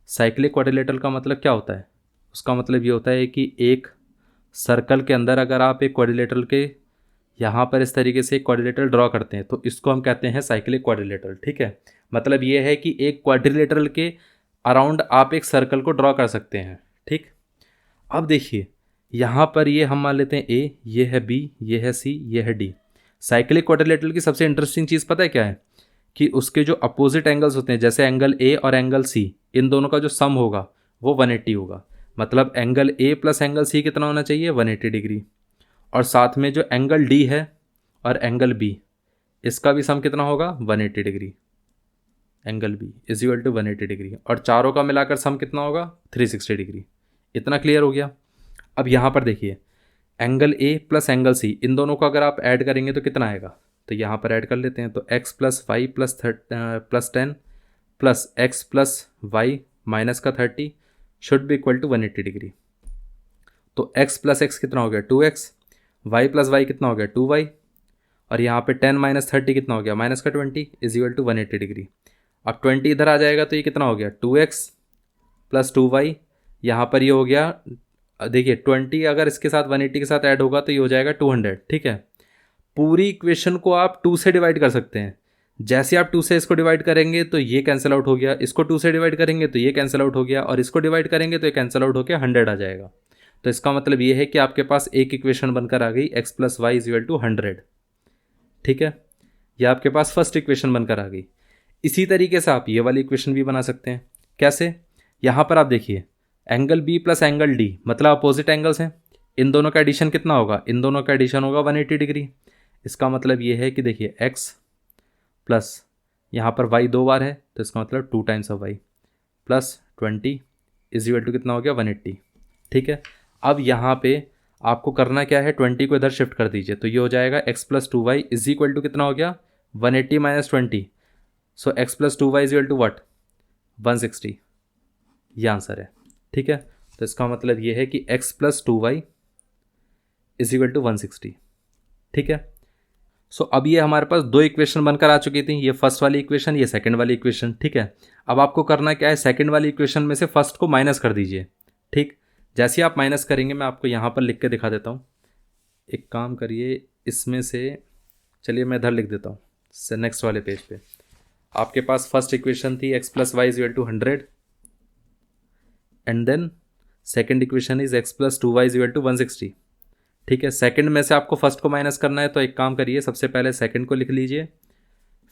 साइक्लिक क्वाड्रिलेटरल का मतलब क्या होता है? उसका मतलब ये होता है कि एक सर्कल के अंदर अगर आप एक क्वाड्रिलेटरल के यहाँ पर इस तरीके से एक क्वाड्रिलेटरल ड्रॉ करते हैं तो इसको हम कहते हैं साइक्लिक क्वाड्रिलेटरल। ठीक है, मतलब ये है कि एक क्वाड्रिलेटरल के अराउंड आप एक सर्कल को ड्रॉ कर सकते हैं। ठीक, अब देखिए यहाँ पर ये हम मान लेते हैं ए, ये है बी, ये है सी, ये है डी। साइक्लिक क्वाड्रिलेटरल की सबसे इंटरेस्टिंग चीज़ पता है क्या है, कि उसके जो अपोजिट एंगल्स होते हैं, जैसे एंगल ए और एंगल सी, इन दोनों का जो सम होगा वो 180 होगा। मतलब angle A plus angle C कितना होना चाहिए, 180 डिग्री। और साथ में जो एंगल डी है और एंगल बी, इसका भी सम कितना होगा, 180 degree. Angle B is equal to 180 degree, और चारों का मिलाकर सम कितना होगा, 360 डिग्री। इतना क्लियर हो गया। अब यहाँ पर देखिए angle A plus angle C, इन दोनों को अगर आप ऐड करेंगे तो कितना आएगा, तो यहाँ पर ऐड कर लेते हैं। तो x plus y plus 10 plus x plus y minus का 30 should be equal to 180 degree. तो एक्स प्लस एक्स कितना हो गया, 2x, वाई प्लस वाई कितना हो गया, 2y, और यहाँ पे 10 माइनस 30 कितना हो गया, माइनस का 20 इज इक्वल टू 180 डिग्री। अब 20 इधर आ जाएगा तो ये कितना हो गया, 2x प्लस 2y, यहाँ पर ये हो गया, देखिए 20 अगर इसके साथ 180 के साथ ऐड होगा तो ये हो जाएगा 200। ठीक है, पूरी इक्वेशन को आप 2 से डिवाइड कर सकते हैं। जैसे आप 2 से इसको डिवाइड करेंगे तो ये कैंसिल आउट हो गया, इसको 2 से डिवाइड करेंगे तो ये कैंसिल आउट हो गया, और इसको डिवाइड करेंगे तो ये कैंसिल आउट होकर 100 आ जाएगा। तो इसका मतलब ये है कि आपके पास एक इक्वेशन बनकर आ गई, x plus y is equal to 100। ठीक है, ये आपके पास फर्स्ट इक्वेशन बनकर आ गई। इसी तरीके से आप ये वाली इक्वेशन भी बना सकते हैं। कैसे, यहाँ पर आप देखिए angle B plus angle D, मतलब अपोजिट एंगल्स हैं, इन दोनों का एडिशन कितना होगा, इन दोनों का एडिशन होगा 180 डिग्री। इसका मतलब ये है कि देखिए एक्स प्लस यहाँ पर वाई 2 बार है तो इसका मतलब 2 times of y plus 20 is equal to कितना हो गया, 180। ठीक है, अब यहाँ पे आपको करना क्या है, 20 को इधर शिफ्ट कर दीजिए तो ये हो जाएगा x plus 2y is equal to कितना हो गया, 180 minus 20। So x plus 2y is equal to what, 160। ये आंसर है। ठीक है, तो इसका मतलब ये है कि x plus 2y is equal to 160। ठीक है, सो अब ये हमारे पास 2 इक्वेशन बनकर आ चुकी थी, ये फर्स्ट वाली इक्वेशन, ये सेकंड वाली इक्वेशन। ठीक है, अब आपको करना क्या है, सेकंड वाली इक्वेशन में से फर्स्ट को माइनस कर दीजिए। ठीक, जैसे आप माइनस करेंगे मैं आपको यहाँ पर लिख के दिखा देता हूँ। एक काम करिए, इसमें से चलिए मैं इधर लिख देता हूँ नेक्स्ट वाले पेज पे। आपके पास फर्स्ट इक्वेशन थी x plus y is equal to 100, and then second equation is x plus 2y is equal to 160। ठीक है, सेकंड में से आपको फर्स्ट को माइनस करना है, तो एक काम करिए, सबसे पहले सेकंड को लिख लीजिए,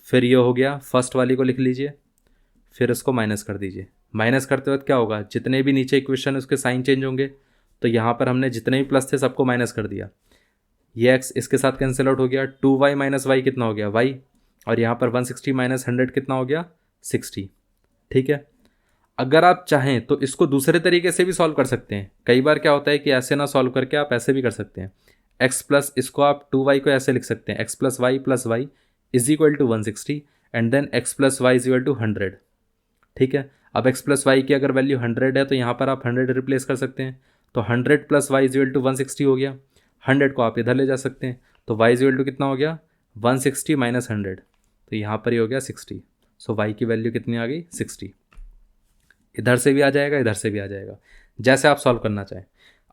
फिर ये हो गया, फर्स्ट वाली को लिख लीजिए, फिर उसको माइनस कर दीजिए। माइनस करते वक्त क्या होगा, जितने भी नीचे इक्वेशन उसके साइन चेंज होंगे, तो यहाँ पर हमने जितने भी प्लस थे सबको माइनस कर दिया। ये एक्स इसके साथ कैंसिल आउट हो गया, 2y माइनस वाई कितना हो गया y, और यहाँ पर 160 माइनस 100 कितना हो गया 60। ठीक है, अगर आप चाहें तो इसको दूसरे तरीके से भी सॉल्व कर सकते हैं। कई बार क्या होता है कि ऐसे ना सॉल्व करके आप ऐसे भी कर सकते हैं, x प्लस इसको आप 2y को ऐसे लिख सकते हैं, x plus y is equal to 160 and then x plus y is equal to 100। ठीक है, अब x प्लस वाई की अगर वैल्यू 100 है तो यहाँ पर आप 100 रिप्लेस कर सकते हैं, तो 100 plus y is equal to 160 हो गया। 100 को आप इधर ले जा सकते हैं, तो y इज इक्वल टू कितना हो गया 160 माइनस 100, तो यहाँ पर ही हो गया 60। सो y की वैल्यू कितनी आ गई 60। इधर से भी आ जाएगा, इधर से भी आ जाएगा, जैसे आप सॉल्व करना चाहें।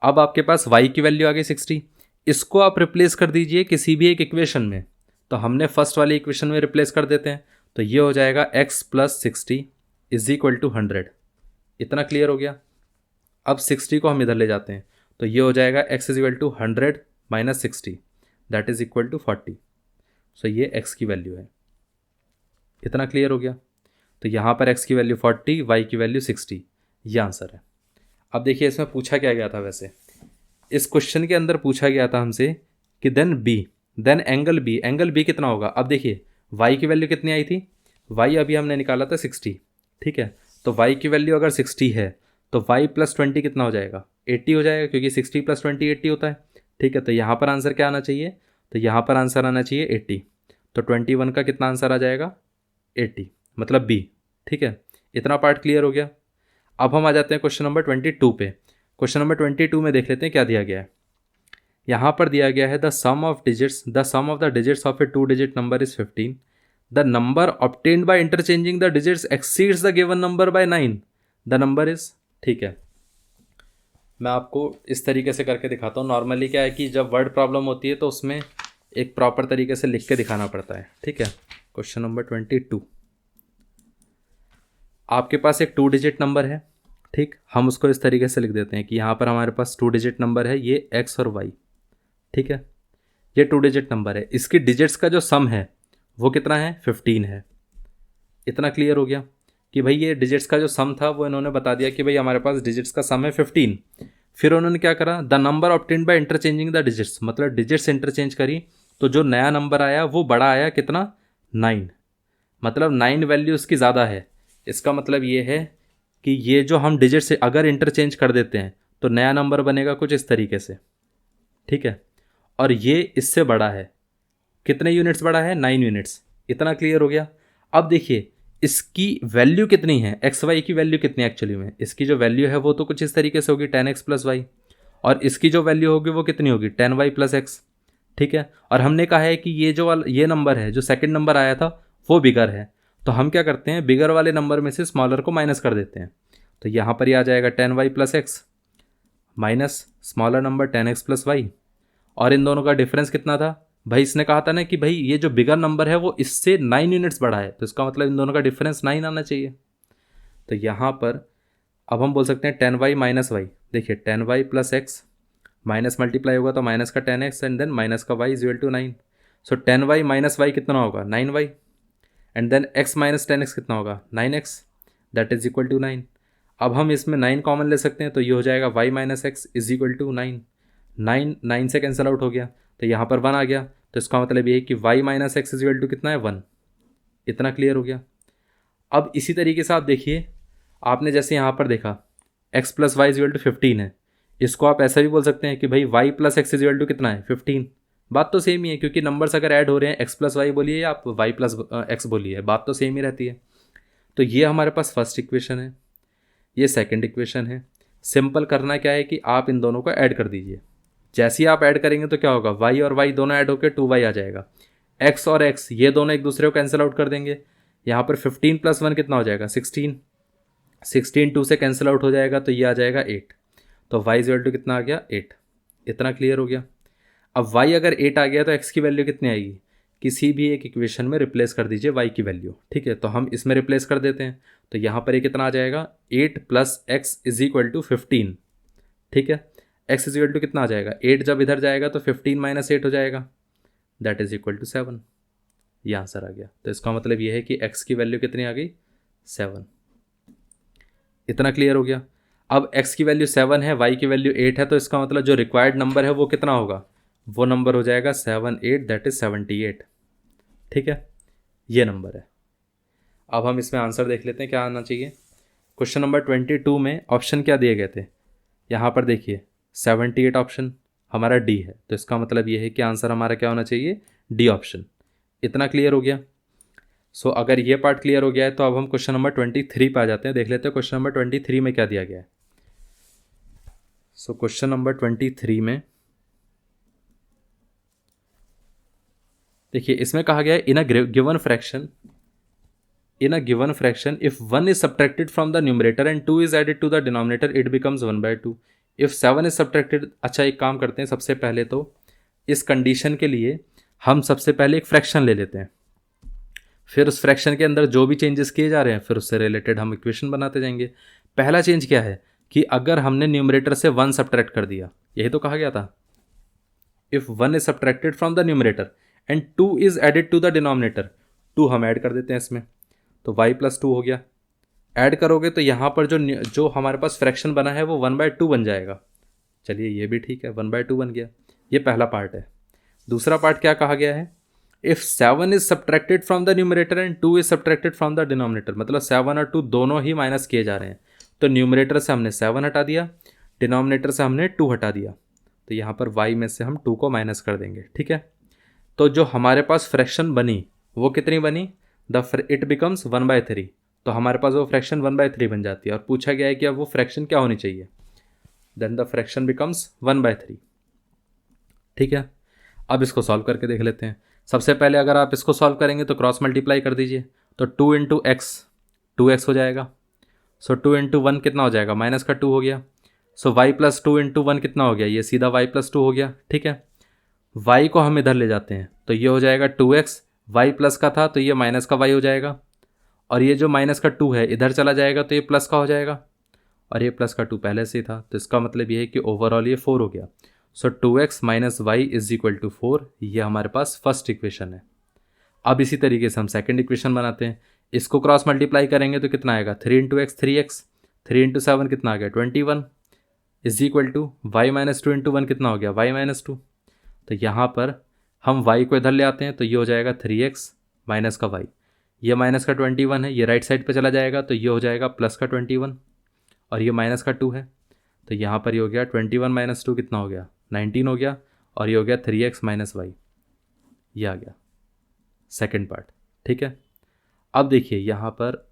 अब आपके पास y की वैल्यू आ गई 60, इसको आप रिप्लेस कर दीजिए किसी भी एक इक्वेशन में। तो हमने फर्स्ट वाली इक्वेशन में रिप्लेस कर देते हैं, तो ये हो जाएगा x plus 60 is equal to 100। इतना क्लियर हो गया। अब 60 को हम इधर ले जाते हैं, तो ये हो जाएगा x is equal to 100 minus 60 that is equal to 40। So ये x की वैल्यू है। इतना क्लियर हो गया। तो यहाँ पर x की वैल्यू 40, y की वैल्यू 60, ये आंसर है। अब देखिए इसमें पूछा क्या गया था, वैसे इस क्वेश्चन के अंदर पूछा गया था हमसे कि देन एंगल बी कितना होगा। अब देखिए y की वैल्यू कितनी आई थी, y अभी हमने निकाला था 60। ठीक है, तो y की वैल्यू अगर 60 है तो y प्लस 20 कितना हो जाएगा 80 हो जाएगा, क्योंकि 60 प्लस 20 80 होता है। ठीक है, तो यहाँ पर आंसर क्या आना चाहिए, तो यहाँ पर आंसर आना चाहिए 80। तो 21 का कितना आंसर आ जाएगा 80, मतलब बी। ठीक है, इतना पार्ट क्लियर हो गया। अब हम आ जाते हैं क्वेश्चन नंबर 22 पे। क्वेश्चन नंबर 22 में देख लेते हैं क्या दिया गया है। यहाँ पर दिया गया है the sum of the digits of a 2 digit number is 15। The number obtained by interchanging the digits exceeds the given number by 9। The number is, ठीक है, मैं आपको इस तरीके से करके दिखाता हूँ। नॉर्मली क्या है कि जब वर्ड प्रॉब्लम होती है तो उसमें एक प्रॉपर तरीके से लिख के दिखाना पड़ता है। ठीक है, क्वेश्चन नंबर 22, आपके पास एक 2 डिजिट नंबर है। ठीक, हम उसको इस तरीके से लिख देते हैं कि यहाँ पर हमारे पास 2 डिजिट नंबर है, ये x और y। ठीक है, ये 2 डिजिट नंबर है, इसकी डिजिट्स का जो सम है वो कितना है 15 है। इतना क्लियर हो गया कि भाई ये डिजिट्स का जो सम था वो इन्होंने बता दिया कि भाई हमारे पास डिजिट्स का सम है 15। फिर उन्होंने क्या करा, the number obtained by interchanging the digits, मतलब डिजिट्स इंटरचेंज करी तो जो नया नंबर आया वो बड़ा आया, कितना 9, मतलब 9 वैल्यू उसकी ज़्यादा है। इसका मतलब ये है कि ये जो हम डिजिट से अगर इंटरचेंज कर देते हैं तो नया नंबर बनेगा कुछ इस तरीके से। ठीक है, और ये इससे बड़ा है, कितने यूनिट्स बड़ा है 9 यूनिट्स। इतना क्लियर हो गया। अब देखिए इसकी वैल्यू कितनी है, एक्स वाई की वैल्यू कितनी है एक्चुअली में, इसकी जो वैल्यू है वो तो कुछ इस तरीके से होगी 10x प्लस वाई, और इसकी जो वैल्यू होगी वो कितनी होगी 10y प्लस एक्स। ठीक है, और हमने कहा है कि ये नंबर है जो सेकंड नंबर आया था वो बिगर है, तो हम क्या करते हैं बिगर वाले नंबर में से स्मॉलर को माइनस कर देते हैं। तो यहाँ पर ही आ जाएगा 10y plus x minus smaller number 10x plus y, और इन दोनों का डिफरेंस कितना था भाई, इसने कहा था ना कि भाई ये जो बिगर नंबर है वो इससे 9 यूनिट्स बड़ा है, तो इसका मतलब इन दोनों का डिफरेंस 9 आना चाहिए। तो यहाँ पर अब हम बोल सकते हैं 10y माइनस वाई। देखिए 10y plus x minus multiply होगा तो माइनस का 10x एंड देन माइनस का y is equal to 9। So 10y minus y कितना होगा 9y, and then x minus 10x कितना होगा 9x, that is equal to 9। अब हम इसमें 9 कॉमन ले सकते हैं, तो ये हो जाएगा y minus x is equal to 9। 9 से कैंसिल आउट हो गया, तो यहाँ पर 1 आ गया, तो इसका मतलब ये है कि y minus x is equal to कितना है 1। इतना क्लियर हो गया। अब इसी तरीके से आप देखिए, आपने जैसे यहाँ पर देखा x plus y is equal to 15 है, इसको आप ऐसा भी बोल सकते हैं कि भाई y plus x is equal to कितना है 15। बात तो सेम ही है, क्योंकि नंबर्स अगर ऐड हो रहे हैं x प्लस वाई बोलिए या आप y प्लस एक्स बोलिए, बात तो सेम ही रहती है। तो ये हमारे पास फर्स्ट इक्वेशन है, ये सेकंड इक्वेशन है। सिंपल करना क्या है कि आप इन दोनों को ऐड कर दीजिए। जैसे ही आप ऐड करेंगे तो क्या होगा, y और y दोनों ऐड होकर 2y आ जाएगा, x और x ये दोनों एक दूसरे को कैंसिल आउट कर देंगे। यहाँ पर 15 प्लस 1 कितना हो जाएगा 16, 16 2 से कैंसिल आउट हो जाएगा, तो ये आ जाएगा 8। तो y इज इक्वल टू कितना आ गया 8। इतना क्लियर हो गया। अब y अगर 8 आ गया तो x की वैल्यू कितनी आएगी, किसी भी एक इक्वेशन में रिप्लेस कर दीजिए y की वैल्यू। ठीक है, तो हम इसमें रिप्लेस कर देते हैं, तो यहाँ पर ये कितना आ जाएगा 8 plus x is equal to 15। ठीक है, x इज इक्वल टू कितना आ जाएगा, 8 जब इधर जाएगा तो 15 माइनस 8 हो जाएगा, दैट इज इक्वल टू 7। ये आंसर आ गया। तो इसका मतलब ये है कि x की वैल्यू कितनी आ गई, 7। इतना क्लियर हो गया। अब x की वैल्यू 7 है, y की वैल्यू 8 है, तो इसका मतलब जो रिक्वायर्ड नंबर है वो कितना होगा, वो नंबर हो जाएगा 7 8, दैट इज 78। ठीक है, ये नंबर है। अब हम इसमें आंसर देख लेते हैं क्या आना चाहिए। क्वेश्चन नंबर 22 में ऑप्शन क्या दिए गए थे, यहाँ पर देखिए 78 ऑप्शन हमारा डी है, तो इसका मतलब ये है कि आंसर हमारा क्या होना चाहिए, डी ऑप्शन। इतना क्लियर हो गया। सो अगर ये पार्ट क्लियर हो गया है तो अब हम क्वेश्चन नंबर 23 पे आ जाते हैं, देख लेते हैं क्वेश्चन नंबर 23 में क्या दिया गया है। सो क्वेश्चन नंबर 23 में देखिए, इसमें कहा गया है in a given fraction, in a given fraction if 1 is subtracted from the numerator and 2 is added to the denominator it becomes 1/2। if 7 is subtracted, अच्छा एक काम करते हैं, सबसे पहले तो इस कंडीशन के लिए हम सबसे पहले एक फ्रैक्शन ले लेते हैं, फिर उस फ्रैक्शन के अंदर जो भी चेंजेस किए जा रहे हैं फिर उससे रिलेटेड हम इक्वेशन बनाते जाएंगे। पहला चेंज क्या है कि अगर हमने न्यूमरेटर से 1 सब्ट्रैक्ट कर दिया, यही तो कहा गया था, if 1 is subtracted from the numerator and 2 is added to the denominator, 2 हम ऐड कर देते हैं इसमें, तो y प्लस 2 हो गया। ऐड करोगे तो यहाँ पर जो हमारे पास फ्रैक्शन बना है वो 1/2 बन जाएगा। चलिए ये भी ठीक है, 1/2 बन गया। ये पहला पार्ट है। दूसरा पार्ट क्या कहा गया है, if 7 is subtracted from the numerator and 2 is subtracted from the denominator, मतलब 7 और 2 दोनों ही माइनस किए जा रहे हैं, तो न्यूमरेटर से हमने 7 हटा दिया, डिनोमिनेटर से हमने 2 हटा दिया, तो यहाँ पर y में से हम 2 को माइनस कर देंगे। ठीक है, तो जो हमारे पास फ्रैक्शन बनी वो कितनी बनी, इट बिकम्स 1/3, तो हमारे पास वो फ्रैक्शन 1/3 बन जाती है। और पूछा गया है कि अब वो फ्रैक्शन क्या होनी चाहिए, देन द फ्रैक्शन बिकम्स 1/3। ठीक है, अब इसको सॉल्व करके देख लेते हैं। सबसे पहले अगर आप इसको सॉल्व करेंगे तो क्रॉस मल्टीप्लाई कर दीजिए, तो 2 इंटू एक्स 2x हो जाएगा। सो 2 इंटू 1 कितना हो जाएगा, माइनस का 2 हो गया। सो y प्लस 2 इंटू 1 कितना हो गया, ये सीधा y प्लस 2 हो गया। ठीक है, y को हम इधर ले जाते हैं तो ये हो जाएगा 2x, y प्लस का था तो ये माइनस का y हो जाएगा, और ये जो माइनस का 2 है इधर चला जाएगा तो ये प्लस का हो जाएगा, और ये प्लस का 2 पहले से ही था, तो इसका मतलब ये है कि ओवरऑल ये 4 हो गया। So 2x minus y is equal to 4, ये हमारे पास फर्स्ट इक्वेशन है। अब इसी तरीके से हम सेकंड इक्वेशन बनाते हैं, इसको क्रॉस मल्टीप्लाई करेंगे तो कितना आएगा, 3 इंटू एक्स 3x, 3 इंटू 7 कितना आ गया 21, is equal to y minus 2 into 1 कितना हो गया वाई माइनस 2। तो यहाँ पर हम y को इधर ले आते हैं तो ये हो जाएगा 3x माइनस का y, ये माइनस का 21 है, ये राइट साइड पे चला जाएगा तो ये हो जाएगा प्लस का 21, और ये माइनस का 2 है, तो यहाँ पर ये हो गया 21 माइनस 2 कितना हो गया 19 हो गया, और ये हो गया 3x माइनस वाई, ये आ गया सेकेंड पार्ट। ठीक है, अब देखिए यहाँ पर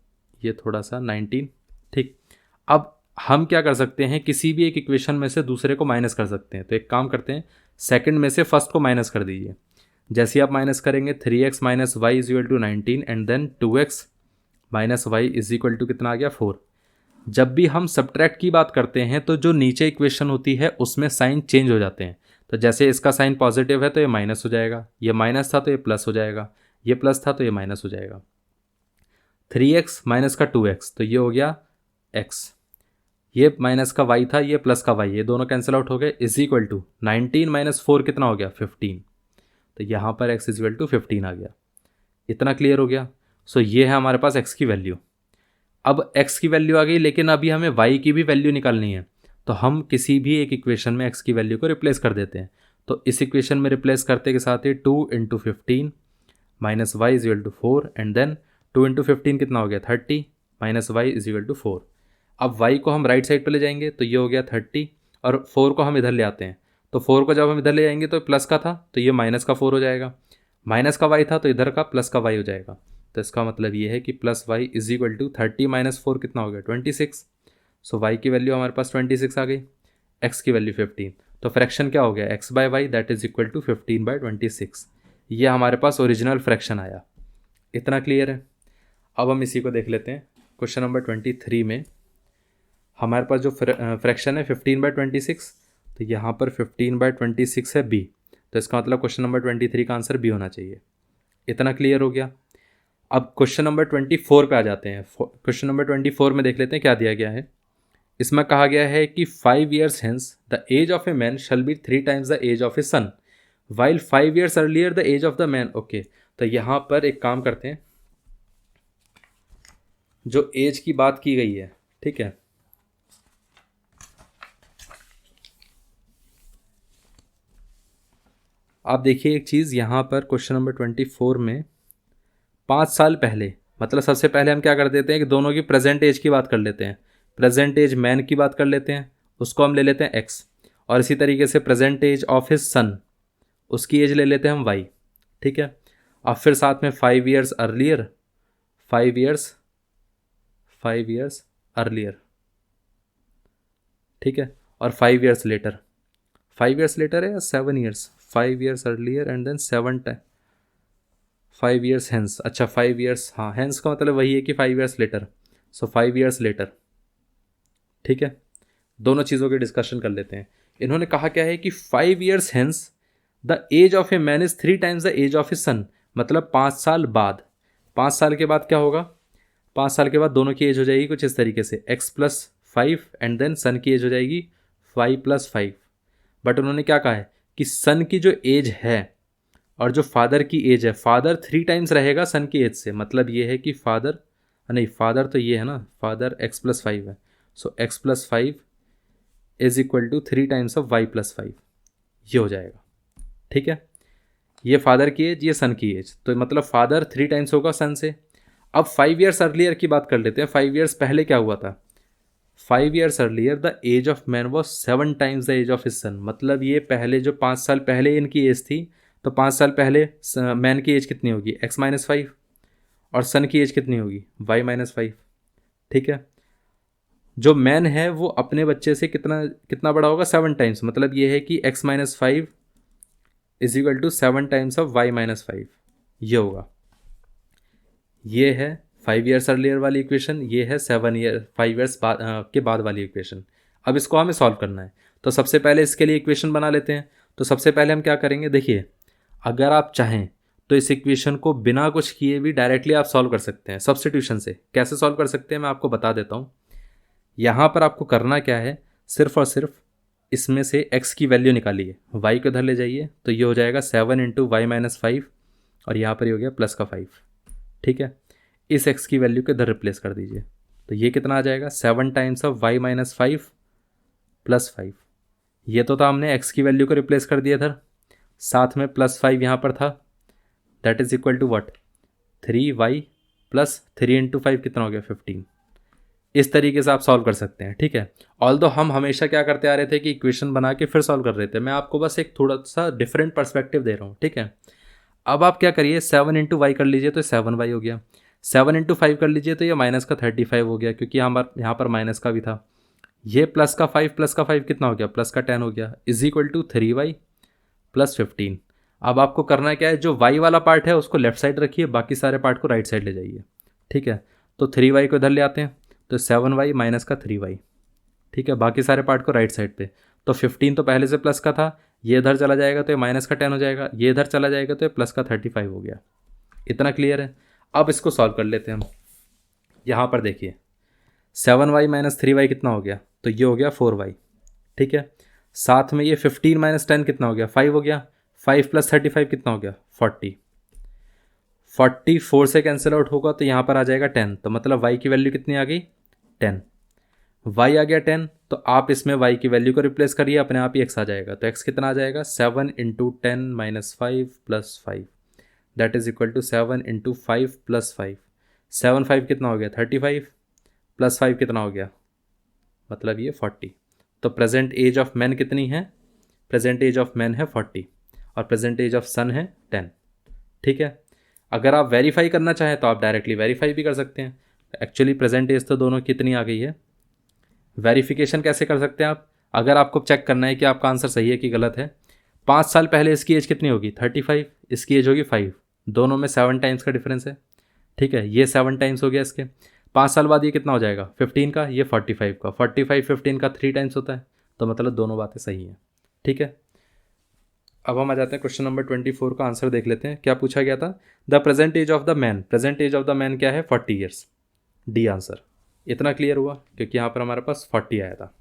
ये थोड़ा सा 19। ठीक, अब हम क्या कर सकते हैं, किसी भी एक इक्वेशन में से दूसरे को माइनस कर सकते हैं, तो एक काम करते हैं, सेकंड में से फर्स्ट को माइनस कर दीजिए। जैसे ही आप माइनस करेंगे 3x minus y is equal to 19 and then 2x minus y is equal to कितना आ गया 4। जब भी हम सब्ट्रैक्ट की बात करते हैं तो जो नीचे इक्वेशन होती है उसमें साइन चेंज हो जाते हैं, तो जैसे इसका साइन पॉजिटिव है तो ये माइनस हो जाएगा, ये माइनस था तो ये प्लस हो जाएगा, ये प्लस था तो ये माइनस हो जाएगा। 3x माइनस का 2x तो ये हो गया x, ये माइनस का y था, ये प्लस का y, ये दोनों कैंसिल आउट हो गए, इज इक्वल टू 19 माइनस 4 कितना हो गया 15, तो यहाँ पर x इज इक्वल टू 15 आ गया। इतना क्लियर हो गया। सो ये है हमारे पास x की वैल्यू। अब x की वैल्यू आ गई, लेकिन अभी हमें y की भी वैल्यू निकालनी है, तो हम किसी भी एक इक्वेशन में x की वैल्यू को रिप्लेस कर देते हैं। तो इस इक्वेशन में रिप्लेस करते के साथ ही 2 into 15 minus y is equal to 4, and then 2 into 15 कितना हो गया 30 minus y is equal to 4। अब y को हम राइट साइड पे ले जाएंगे तो ये हो गया 30, और 4 को हम इधर ले आते हैं, तो 4 को जब हम इधर ले जाएंगे तो प्लस का था तो ये माइनस का 4 हो जाएगा, माइनस का y था तो इधर का प्लस का y हो जाएगा, तो इसका मतलब ये है कि plus y is equal to 30 minus 4 कितना हो गया 26। सो y की वैल्यू हमारे पास 26 आ गई, x की वैल्यू 15, तो फ्रैक्शन क्या हो गया x by y that is equal to 15/26, ये हमारे पास ओरिजिनल फ्रैक्शन आया। इतना क्लियर है। अब हम इसी को देख लेते हैं। क्वेश्चन नंबर 23 में हमारे पास जो फ्रैक्शन है 15/26, तो यहाँ पर 15/26 है b, तो इसका मतलब क्वेश्चन नंबर 23 का आंसर b होना चाहिए। इतना क्लियर हो गया। अब क्वेश्चन नंबर 24 पे आ जाते हैं। क्वेश्चन नंबर 24 में देख लेते हैं क्या दिया गया है। इसमें कहा गया है कि 5 years hence the age of a man shall be 3 times the age of a son while 5 years earlier the age of the man. Okay, तो यहाँ पर एक काम करते हैं, जो एज की बात की गई है, ठीक है, आप देखिए एक चीज़ यहाँ पर क्वेश्चन नंबर 24 में 5 साल पहले, मतलब सबसे पहले हम क्या कर देते हैं कि दोनों की प्रेजेंट एज की बात कर लेते हैं। प्रेजेंट एज मैन की बात कर लेते हैं, उसको हम ले लेते हैं एक्स, और इसी तरीके से present age of his son, उसकी एज ले लेते हैं हम वाई। ठीक है, अब फिर साथ में 5 years अर्लियर, 5 years अर्लियर, ठीक है, और 5 years लेटर, 5 years लेटर है या 7 years, 5 years earlier and then 5 years hence. अच्छा 5 years, हाँ हेंस का मतलब वही है कि 5 years लेटर, सो 5 years लेटर। ठीक है, दोनों चीज़ों के डिस्कशन कर लेते हैं। इन्होंने कहा क्या है कि 5 years hence the age of a man is 3 times the age of a son, मतलब 5 साल बाद। 5 साल के बाद क्या होगा, 5 साल के बाद दोनों की एज हो जाएगी कुछ इस तरीके से x+5 एंड देन सन की एज हो जाएगी 5+5। बट उन्होंने क्या कहा है कि सन की जो एज है और जो फादर की एज है, फादर 3 times रहेगा सन की एज से, मतलब ये है कि फादर, नहीं फादर तो ये है ना, फादर x+5 है, सो x+5 is equal to 3 times of y+5, ये हो जाएगा। ठीक है, ये फादर की एज, ये सन की एज, तो मतलब फादर 3 times होगा सन से। अब 5 years अर्लियर की बात कर लेते हैं। 5 years पहले क्या हुआ था, 5 years earlier the age of man was 7 times the age of his son, मतलब ये पहले जो 5 साल पहले इनकी एज थी, तो 5 साल पहले मैन की एज कितनी होगी x-5, और सन की एज कितनी होगी y-5। ठीक है, जो मैन है वो अपने बच्चे से कितना कितना बड़ा होगा, 7 times, मतलब ये है कि x-5 is equal to 7 times of y-5, ये होगा। ये है 5 years अर्लियर वाली इक्वेशन, ये है 5 years के बाद वाली इक्वेशन। अब इसको हमें सॉल्व करना है, तो सबसे पहले इसके लिए इक्वेशन बना लेते हैं। तो सबसे पहले हम क्या करेंगे, देखिए अगर आप चाहें तो इस इक्वेशन को बिना कुछ किए भी डायरेक्टली आप सॉल्व कर सकते हैं सब्स्टिट्यूशन से। कैसे सॉल्व कर सकते हैं मैं आपको बता देता हूँ। यहाँ पर आपको करना क्या है, सिर्फ और सिर्फ इसमें से x की वैल्यू निकालिए, y को इधर ले जाइए, तो ये हो जाएगा 7 × y-5, और यहाँ पर ये हो गया प्लस का 5। ठीक है, इस x की वैल्यू को इधर रिप्लेस कर दीजिए, तो ये कितना आ जाएगा, 7 times ऑफ y-5 प्लस 5। ये तो था, हमने x की वैल्यू को रिप्लेस कर दिया इधर, साथ में प्लस 5 यहाँ पर था, that is equal to what, 3y plus 3 × 5 कितना हो गया, 15। इस तरीके से आप सॉल्व कर सकते हैं। ठीक है, ऑल्दो हम हमेशा क्या करते आ रहे थे कि इक्वेशन बना के फिर सॉल्व कर रहे थे, मैं आपको बस एक थोड़ा सा डिफरेंट पर्सपेक्टिव दे रहा हूँ। ठीक है, अब आप क्या करिए, 7 × y कर लीजिए तो 7y हो गया, 7 × 5 कर लीजिए तो ये माइनस का 35 हो गया, क्योंकि यहाँ पर माइनस का भी था। ये प्लस का 5 कितना हो गया, प्लस का 10 हो गया, is equal to 3y plus 15। अब आपको करना क्या है, जो y वाला पार्ट है उसको लेफ्ट साइड रखिए, बाकी सारे पार्ट को राइट साइड ले जाइए। ठीक है, तो 3y को इधर ले आते हैं, तो 7y माइनस का 3y। ठीक है, बाकी सारे पार्ट को राइट साइड पे, तो 15 तो पहले से प्लस का था, ये इधर चला जाएगा तो ये माइनस का 10 हो जाएगा, ये इधर चला जाएगा तो ये प्लस का 35 हो गया। इतना क्लियर है। अब इसको सॉल्व कर लेते हैं हम। यहाँ पर देखिए 7y माइनस 3y कितना हो गया, तो ये हो गया 4y। ठीक है, साथ में ये 15 माइनस 10 कितना हो गया, 5 हो गया, 5 प्लस 35 कितना हो गया, 40। 44 से कैंसिल आउट होगा तो यहाँ पर आ जाएगा 10, तो मतलब y की वैल्यू कितनी आ गई, 10। y आ गया 10, तो आप इसमें y की वैल्यू को रिप्लेस करिए, अपने आप ही x आ जाएगा, तो x कितना आ जाएगा, 7 × 10 minus 5 plus 5, that is equal to 7 × 5 plus 5। 7 5 कितना हो गया, 35, प्लस 5 कितना हो गया, मतलब ये 40। तो प्रेजेंट एज ऑफ मैन कितनी है, प्रेजेंट एज ऑफ मैन है 40, और प्रेजेंट एज ऑफ सन है 10। ठीक है, अगर आप वेरीफाई करना चाहें तो आप डायरेक्टली वेरीफाई भी कर सकते हैं। एक्चुअली प्रेजेंट एज तो दोनों कितनी आ गई है। वेरिफिकेशन कैसे कर सकते हैं आप, अगर आपको चेक करना है कि आपका आंसर सही है कि गलत है, 5 साल पहले इसकी एज कितनी होगी, 35, इसकी एज होगी 5, दोनों में 7 टाइम्स का डिफरेंस है। ठीक है, ये 7 टाइम्स हो गया इसके, 5 साल बाद ये कितना हो जाएगा, 15 का, ये 45 का, 45 15 का 3 टाइम्स होता है, तो मतलब दोनों बातें सही हैं। ठीक है, अब हम आ जाते हैं क्वेश्चन नंबर 24 का आंसर देख लेते हैं। क्या पूछा गया था, the present age of the man, present age of the man क्या है, 40 ईयर्स, डी आंसर। इतना क्लियर हुआ, क्योंकि यहाँ पर हमारे पास 40 आया था।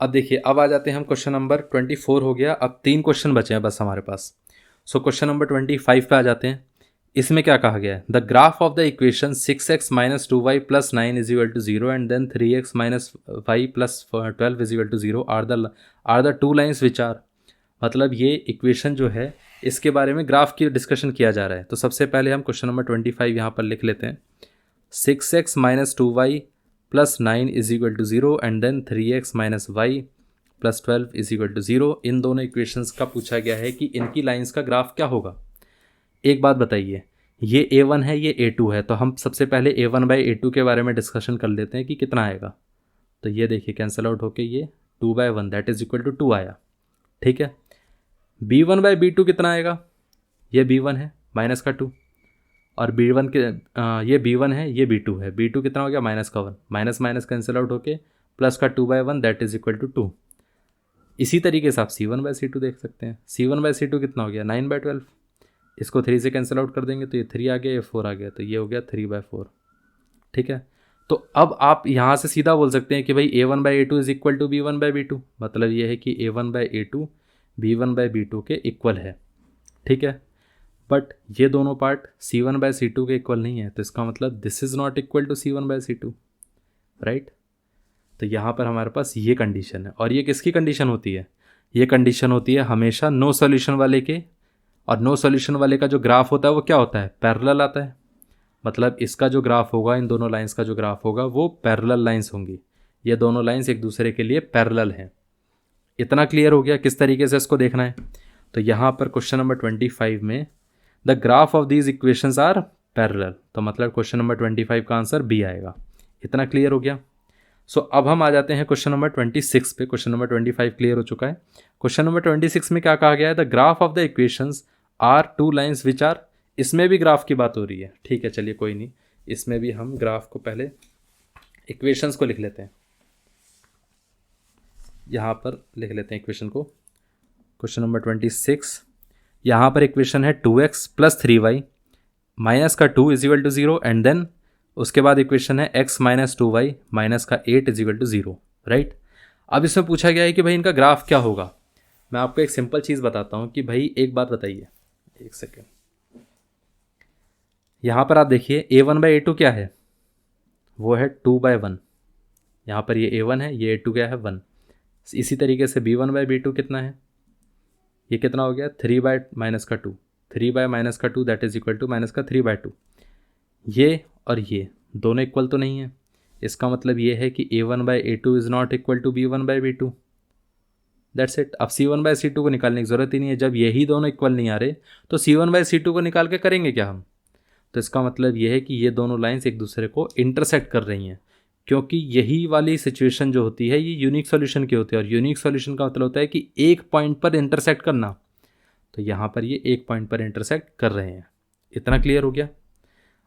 अब देखिए, अब आ जाते हैं हम क्वेश्चन नंबर 24 हो गया, अब 3 क्वेश्चन बचे हैं बस हमारे पास। सो क्वेश्चन नंबर 25 पे आ जाते हैं। इसमें क्या कहा गया है, the graph of the equation 6x minus 2y plus 9 is equal to 0 and then 3x minus y plus 12 is equal to 0 are the two lines which are. मतलब ये इक्वेशन जो है इसके बारे में ग्राफ की डिस्कशन किया जा रहा है। तो सबसे पहले हम क्वेश्चन नंबर 25 यहाँ पर लिख लेते हैं। 6x minus 2y plus 9 is equal to 0 and then 3x minus y plus 12 is equal to 0। इन दोनों इक्वेशंस का पूछा गया है कि इनकी लाइंस का ग्राफ क्या होगा। एक बात बताइए, ये a1 है, ये a2 है, तो हम सबसे पहले a1 बाई a2 के बारे में डिस्कशन कर लेते हैं कि कितना आएगा। तो ये देखिए कैंसिल आउट होके ये 2/1 दैट इज इक्वल टू 2 आया। ठीक है, b1 बाई b2 कितना आएगा, ये b1 है माइनस का 2, और b1 के ये b1 है, ये b2 है, b2 कितना हो गया माइनस का 1, माइनस माइनस कैंसिल आउट होके प्लस का 2/1 दैट इज इक्वल टू 2। इसी तरीके से आप c1 बाई c2 देख सकते हैं। c1 बाई c2 कितना हो गया 9/12, इसको 3 से कैंसिल आउट कर देंगे तो ये 3 आ गया, ये 4 आ गया, तो ये हो गया 3/4। ठीक है, तो अब आप यहाँ से सीधा बोल सकते हैं कि भाई a1 by a2 is equal to b1 by b2। मतलब ये है कि a1 by a2 b1 by b2 के इक्वल है। ठीक है, बट ये दोनों पार्ट c1 बाई c2 के इक्वल नहीं है, तो इसका मतलब this is not equal to c1 by c2, right. तो यहाँ पर हमारे पास ये कंडीशन है, और ये किसकी कंडीशन होती है, ये कंडीशन होती है हमेशा नो सॉल्यूशन वाले के। और नो सॉल्यूशन वाले का जो ग्राफ होता है वो क्या होता है, पैरेलल आता है। मतलब इसका जो ग्राफ होगा, इन दोनों लाइंस का जो ग्राफ होगा वो पैरेलल लाइंस होंगी। ये दोनों लाइंस एक दूसरे के लिए पैरेलल हैं। इतना क्लियर हो गया किस तरीके से इसको देखना है। तो यहाँ पर क्वेश्चन नंबर 25 में the graph of these equations are parallel, तो मतलब क्वेश्चन नंबर 25 का आंसर बी आएगा। इतना क्लियर हो गया। सो अब हम आ जाते हैं क्वेश्चन नंबर 26 पे। क्वेश्चन नंबर 25 क्लियर हो चुका है। क्वेश्चन नंबर 26 में क्या कहा गया है, the graph of the equations are two lines which are. इसमें भी ग्राफ की बात हो रही है। ठीक है, चलिए कोई नहीं, इसमें भी हम ग्राफ को पहले इक्वेशंस को लिख लेते हैं। यहाँ पर लिख लेते हैं इक्वेशन को। क्वेश्चन नंबर 26, यहाँ पर इक्वेशन है 2x प्लस 3y माइनस का 2 is equal to 0 and then उसके बाद इक्वेशन है x माइनस 2y माइनस का 8 इज इक्वल टू 0, राइट। अब इसमें पूछा गया है कि भाई इनका ग्राफ क्या होगा। मैं आपको एक सिंपल चीज़ बताता हूँ कि भाई एक बात बताइए, एक सेकेंड। यहाँ पर आप देखिए a1 बाई a2 क्या है, वो है 2/1। यहाँ पर ये a1 है, ये a2 क्या है 1। इसी तरीके से b1 बाई b2 कितना है, ये कितना हो गया 3 बाई माइनस का 2, 3 बाई माइनस का 2 that is equal to minus का 3/2। ये और ये दोनों इक्वल तो नहीं है, इसका मतलब ये है कि a1 by a2 is not equal to b1 by b2। That's it. अब c1 बाई c2 को निकालने की ज़रूरत ही नहीं है। जब यही दोनों इक्वल नहीं आ रहे तो c1 बाई c2 को निकाल के करेंगे क्या हम। तो इसका मतलब ये है कि ये दोनों लाइंस एक दूसरे को इंटरसेक्ट कर रही हैं, क्योंकि यही वाली सिचुएशन जो होती है ये यूनिक सॉल्यूशन की होती है। और यूनिक सॉल्यूशन का मतलब होता है कि एक पॉइंट पर इंटरसेक्ट करना। तो यहाँ पर ये एक पॉइंट पर इंटरसेक्ट कर रहे हैं। इतना क्लियर हो गया।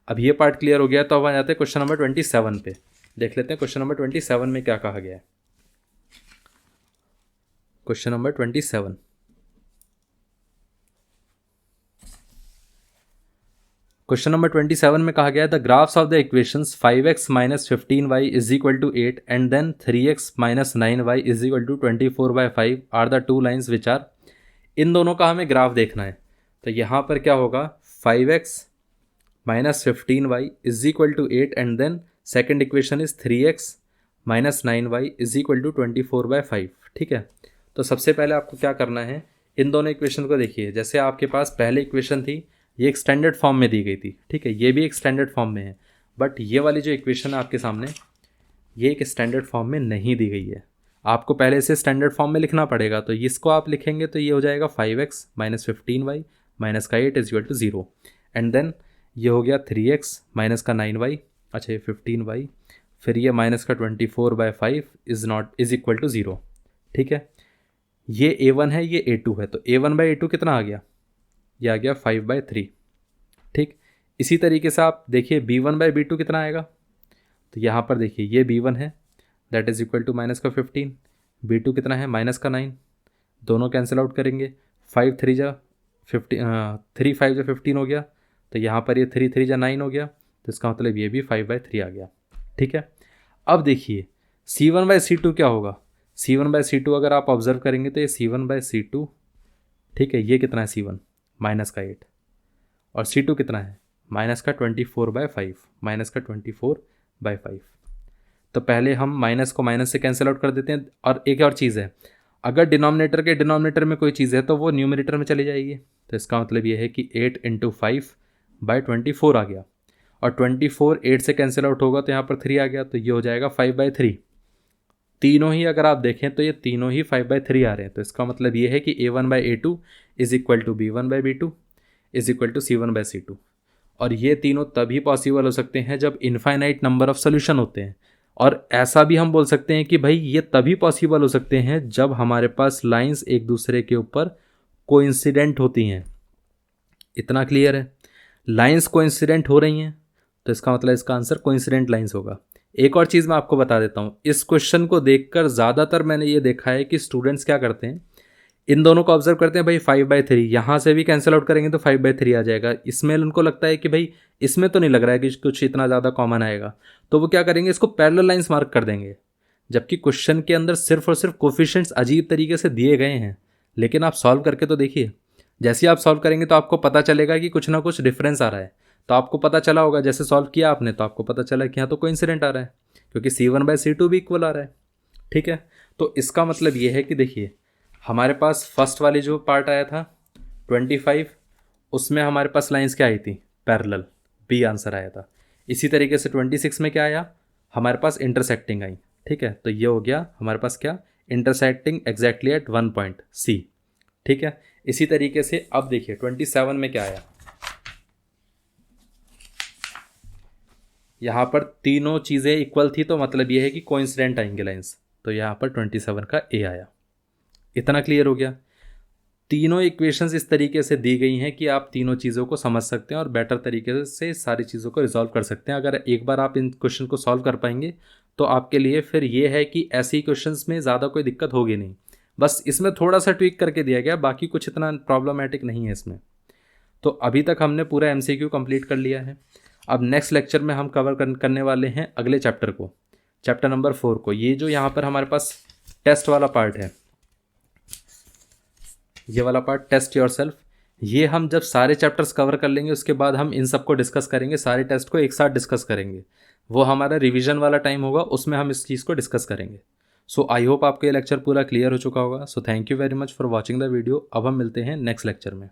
अब ये पार्ट क्लियर हो गया तो अब आ जाते हैं क्वेश्चन नंबर 27 पे। देख लेते हैं क्वेश्चन नंबर 27 में क्या कहा गया है। क्वेश्चन नंबर 27, क्वेश्चन नंबर 27 में कहा गया है the graphs of the equations 5x minus 15y is equal to 8 and then 3x minus 9y is equal to 24/5 are the two lines which are. इन दोनों का हमें ग्राफ देखना है। तो यहाँ पर क्या होगा 5x minus 15y is equal to 8 and then second equation is 3x minus 9y is equal to 24/5। ठीक है, तो सबसे पहले आपको क्या करना है, इन दोनों इक्वेशन को देखिए। जैसे आपके पास पहले इक्वेशन थी ये एक स्टैंडर्ड फॉर्म में दी गई थी, ठीक है, ये भी एक स्टैंडर्ड फॉर्म में है। बट ये वाली जो इक्वेशन है आपके सामने ये एक स्टैंडर्ड फॉर्म में नहीं दी गई है। आपको पहले से स्टैंडर्ड फॉर्म में लिखना पड़ेगा। तो इसको आप लिखेंगे तो ये हो जाएगा 5x माइनस 15y माइनस का 8 is equal to 0 and then ये हो गया 3x माइनस का 9y, अच्छा ये 15y, फिर ये माइनस का 24/5 इज इक्वल टू 0। ठीक है, ये a1 है, ये a2 है, तो a1 बाई a2 कितना आ गया, ये आ गया 5/3। ठीक, इसी तरीके से आप देखिए b1 बाई b2 कितना आएगा। तो यहाँ पर देखिए ये b1 है that is equal to minus का 15, b2 कितना है माइनस का 9, दोनों कैंसिल आउट करेंगे, 5 3 जा 15, 3 5 जा 15 हो गया। तो यहाँ पर ये 3 3 जा 9 हो गया, तो इसका मतलब ये भी 5/3 आ गया। ठीक है। अब देखिए C1/C2 क्या होगा, C1/C2 अगर आप ऑब्जर्व करेंगे तो ये C1/C2, ठीक है, ये कितना है C1 माइनस का 8 और C2 कितना है माइनस का 24/5, माइनस का 24/5। तो पहले हम माइनस को माइनस से कैंसिल आउट कर देते हैं। और एक और चीज़ है, अगर डिनोमिनेटर के डिनोमिनेटर में कोई चीज़ है तो वो न्यूमरेटर में चली जाएगी। तो इसका मतलब ये है कि 8 × 5/24 आ गया और 24 8 से कैंसिल आउट होगा तो यहाँ पर 3 आ गया, तो ये हो जाएगा 5/3। तीनों ही अगर आप देखें तो ये तीनों ही 5/3 आ रहे हैं। तो इसका मतलब ये है कि A1/A2 is equal to B1/B2 is equal to C1/C2। और ये तीनों तभी पॉसिबल हो सकते हैं जब इनफाइनाइट नंबर ऑफ सोल्यूशन होते हैं। और ऐसा भी हम बोल सकते हैं कि भाई ये तभी पॉसिबल हो सकते हैं जब हमारे पास लाइंस एक दूसरे के ऊपर कोइंसिडेंट होती हैं। इतना क्लियर है, लाइंस कोइंसिडेंट हो रही हैं तो इसका मतलब इसका आंसर कोइंसिडेंट लाइंस होगा। एक और चीज़ मैं आपको बता देता हूँ, इस क्वेश्चन को देखकर ज़्यादातर मैंने ये देखा है कि स्टूडेंट्स क्या करते हैं, इन दोनों को ऑब्जर्व करते हैं, भाई 5/3 यहाँ से भी कैंसिल आउट करेंगे तो 5/3 आ जाएगा। इसमें उनको लगता है कि भाई इसमें तो नहीं लग रहा है कि कुछ इतना ज़्यादा कॉमन आएगा, तो वो क्या करेंगे, इसको पैरेलल लाइंस मार्क कर देंगे। जबकि क्वेश्चन के अंदर सिर्फ और सिर्फ कोफिशिएंट्स अजीब तरीके से दिए गए हैं, लेकिन आप सॉल्व करके तो देखिए। जैसे ही आप सॉल्व करेंगे तो आपको पता चलेगा कि कुछ ना कुछ डिफरेंस आ रहा है। तो आपको पता चला होगा, जैसे सॉल्व किया आपने तो आपको पता चला कि यहाँ तो कोइंसिडेंट आ रहा है क्योंकि C1/C2 भी इक्वल आ रहा है। ठीक है, तो इसका मतलब ये है कि देखिए हमारे पास फर्स्ट वाली जो पार्ट आया था 25, उसमें हमारे पास लाइंस क्या आई थी, पैरेलल, बी आंसर आया था। इसी तरीके से 26 में क्या आया, हमारे पास इंटरसेक्टिंग आई। ठीक है, तो ये हो गया हमारे पास क्या, intersecting exactly at 1 point C. ठीक है, इसी तरीके से अब देखिए 27 में क्या आया, यहाँ पर तीनों चीज़ें इक्वल थी तो मतलब ये है कि कोइंसिडेंट आएंगे लाइंस, तो यहाँ पर 27 का ए आया। इतना क्लियर हो गया। तीनों इक्वेशंस इस तरीके से दी गई हैं कि आप तीनों चीज़ों को समझ सकते हैं और बेटर तरीके से सारी चीज़ों को रिजॉल्व कर सकते हैं। अगर एक बार आप इन क्वेश्चन को सॉल्व कर पाएंगे तो आपके लिए फिर ये है कि ऐसी क्वेश्चंस में ज़्यादा कोई दिक्कत होगी नहीं। बस इसमें थोड़ा सा ट्विक करके दिया गया, बाकी कुछ इतना प्रॉब्लमेटिक नहीं है इसमें। तो अभी तक हमने पूरा MCQ कंप्लीट कर लिया है। अब नेक्स्ट लेक्चर में हम कवर करने वाले हैं अगले चैप्टर को, चैप्टर नंबर 4 को। ये जो यहाँ पर हमारे पास टेस्ट वाला पार्ट है, ये वाला पार्ट टेस्ट योरसेल्फ, ये हम जब सारे चैप्टर्स कवर कर लेंगे उसके बाद हम इन सबको डिस्कस करेंगे, सारे टेस्ट को एक साथ डिस्कस करेंगे। वो हमारा रिवीजन वाला टाइम होगा, उसमें हम इस चीज़ को डिस्कस करेंगे। सो आई होप आपको ये लेक्चर पूरा क्लियर हो चुका होगा। So thank you very much for watching the video. अब हम मिलते हैं नेक्स्ट लेक्चर में।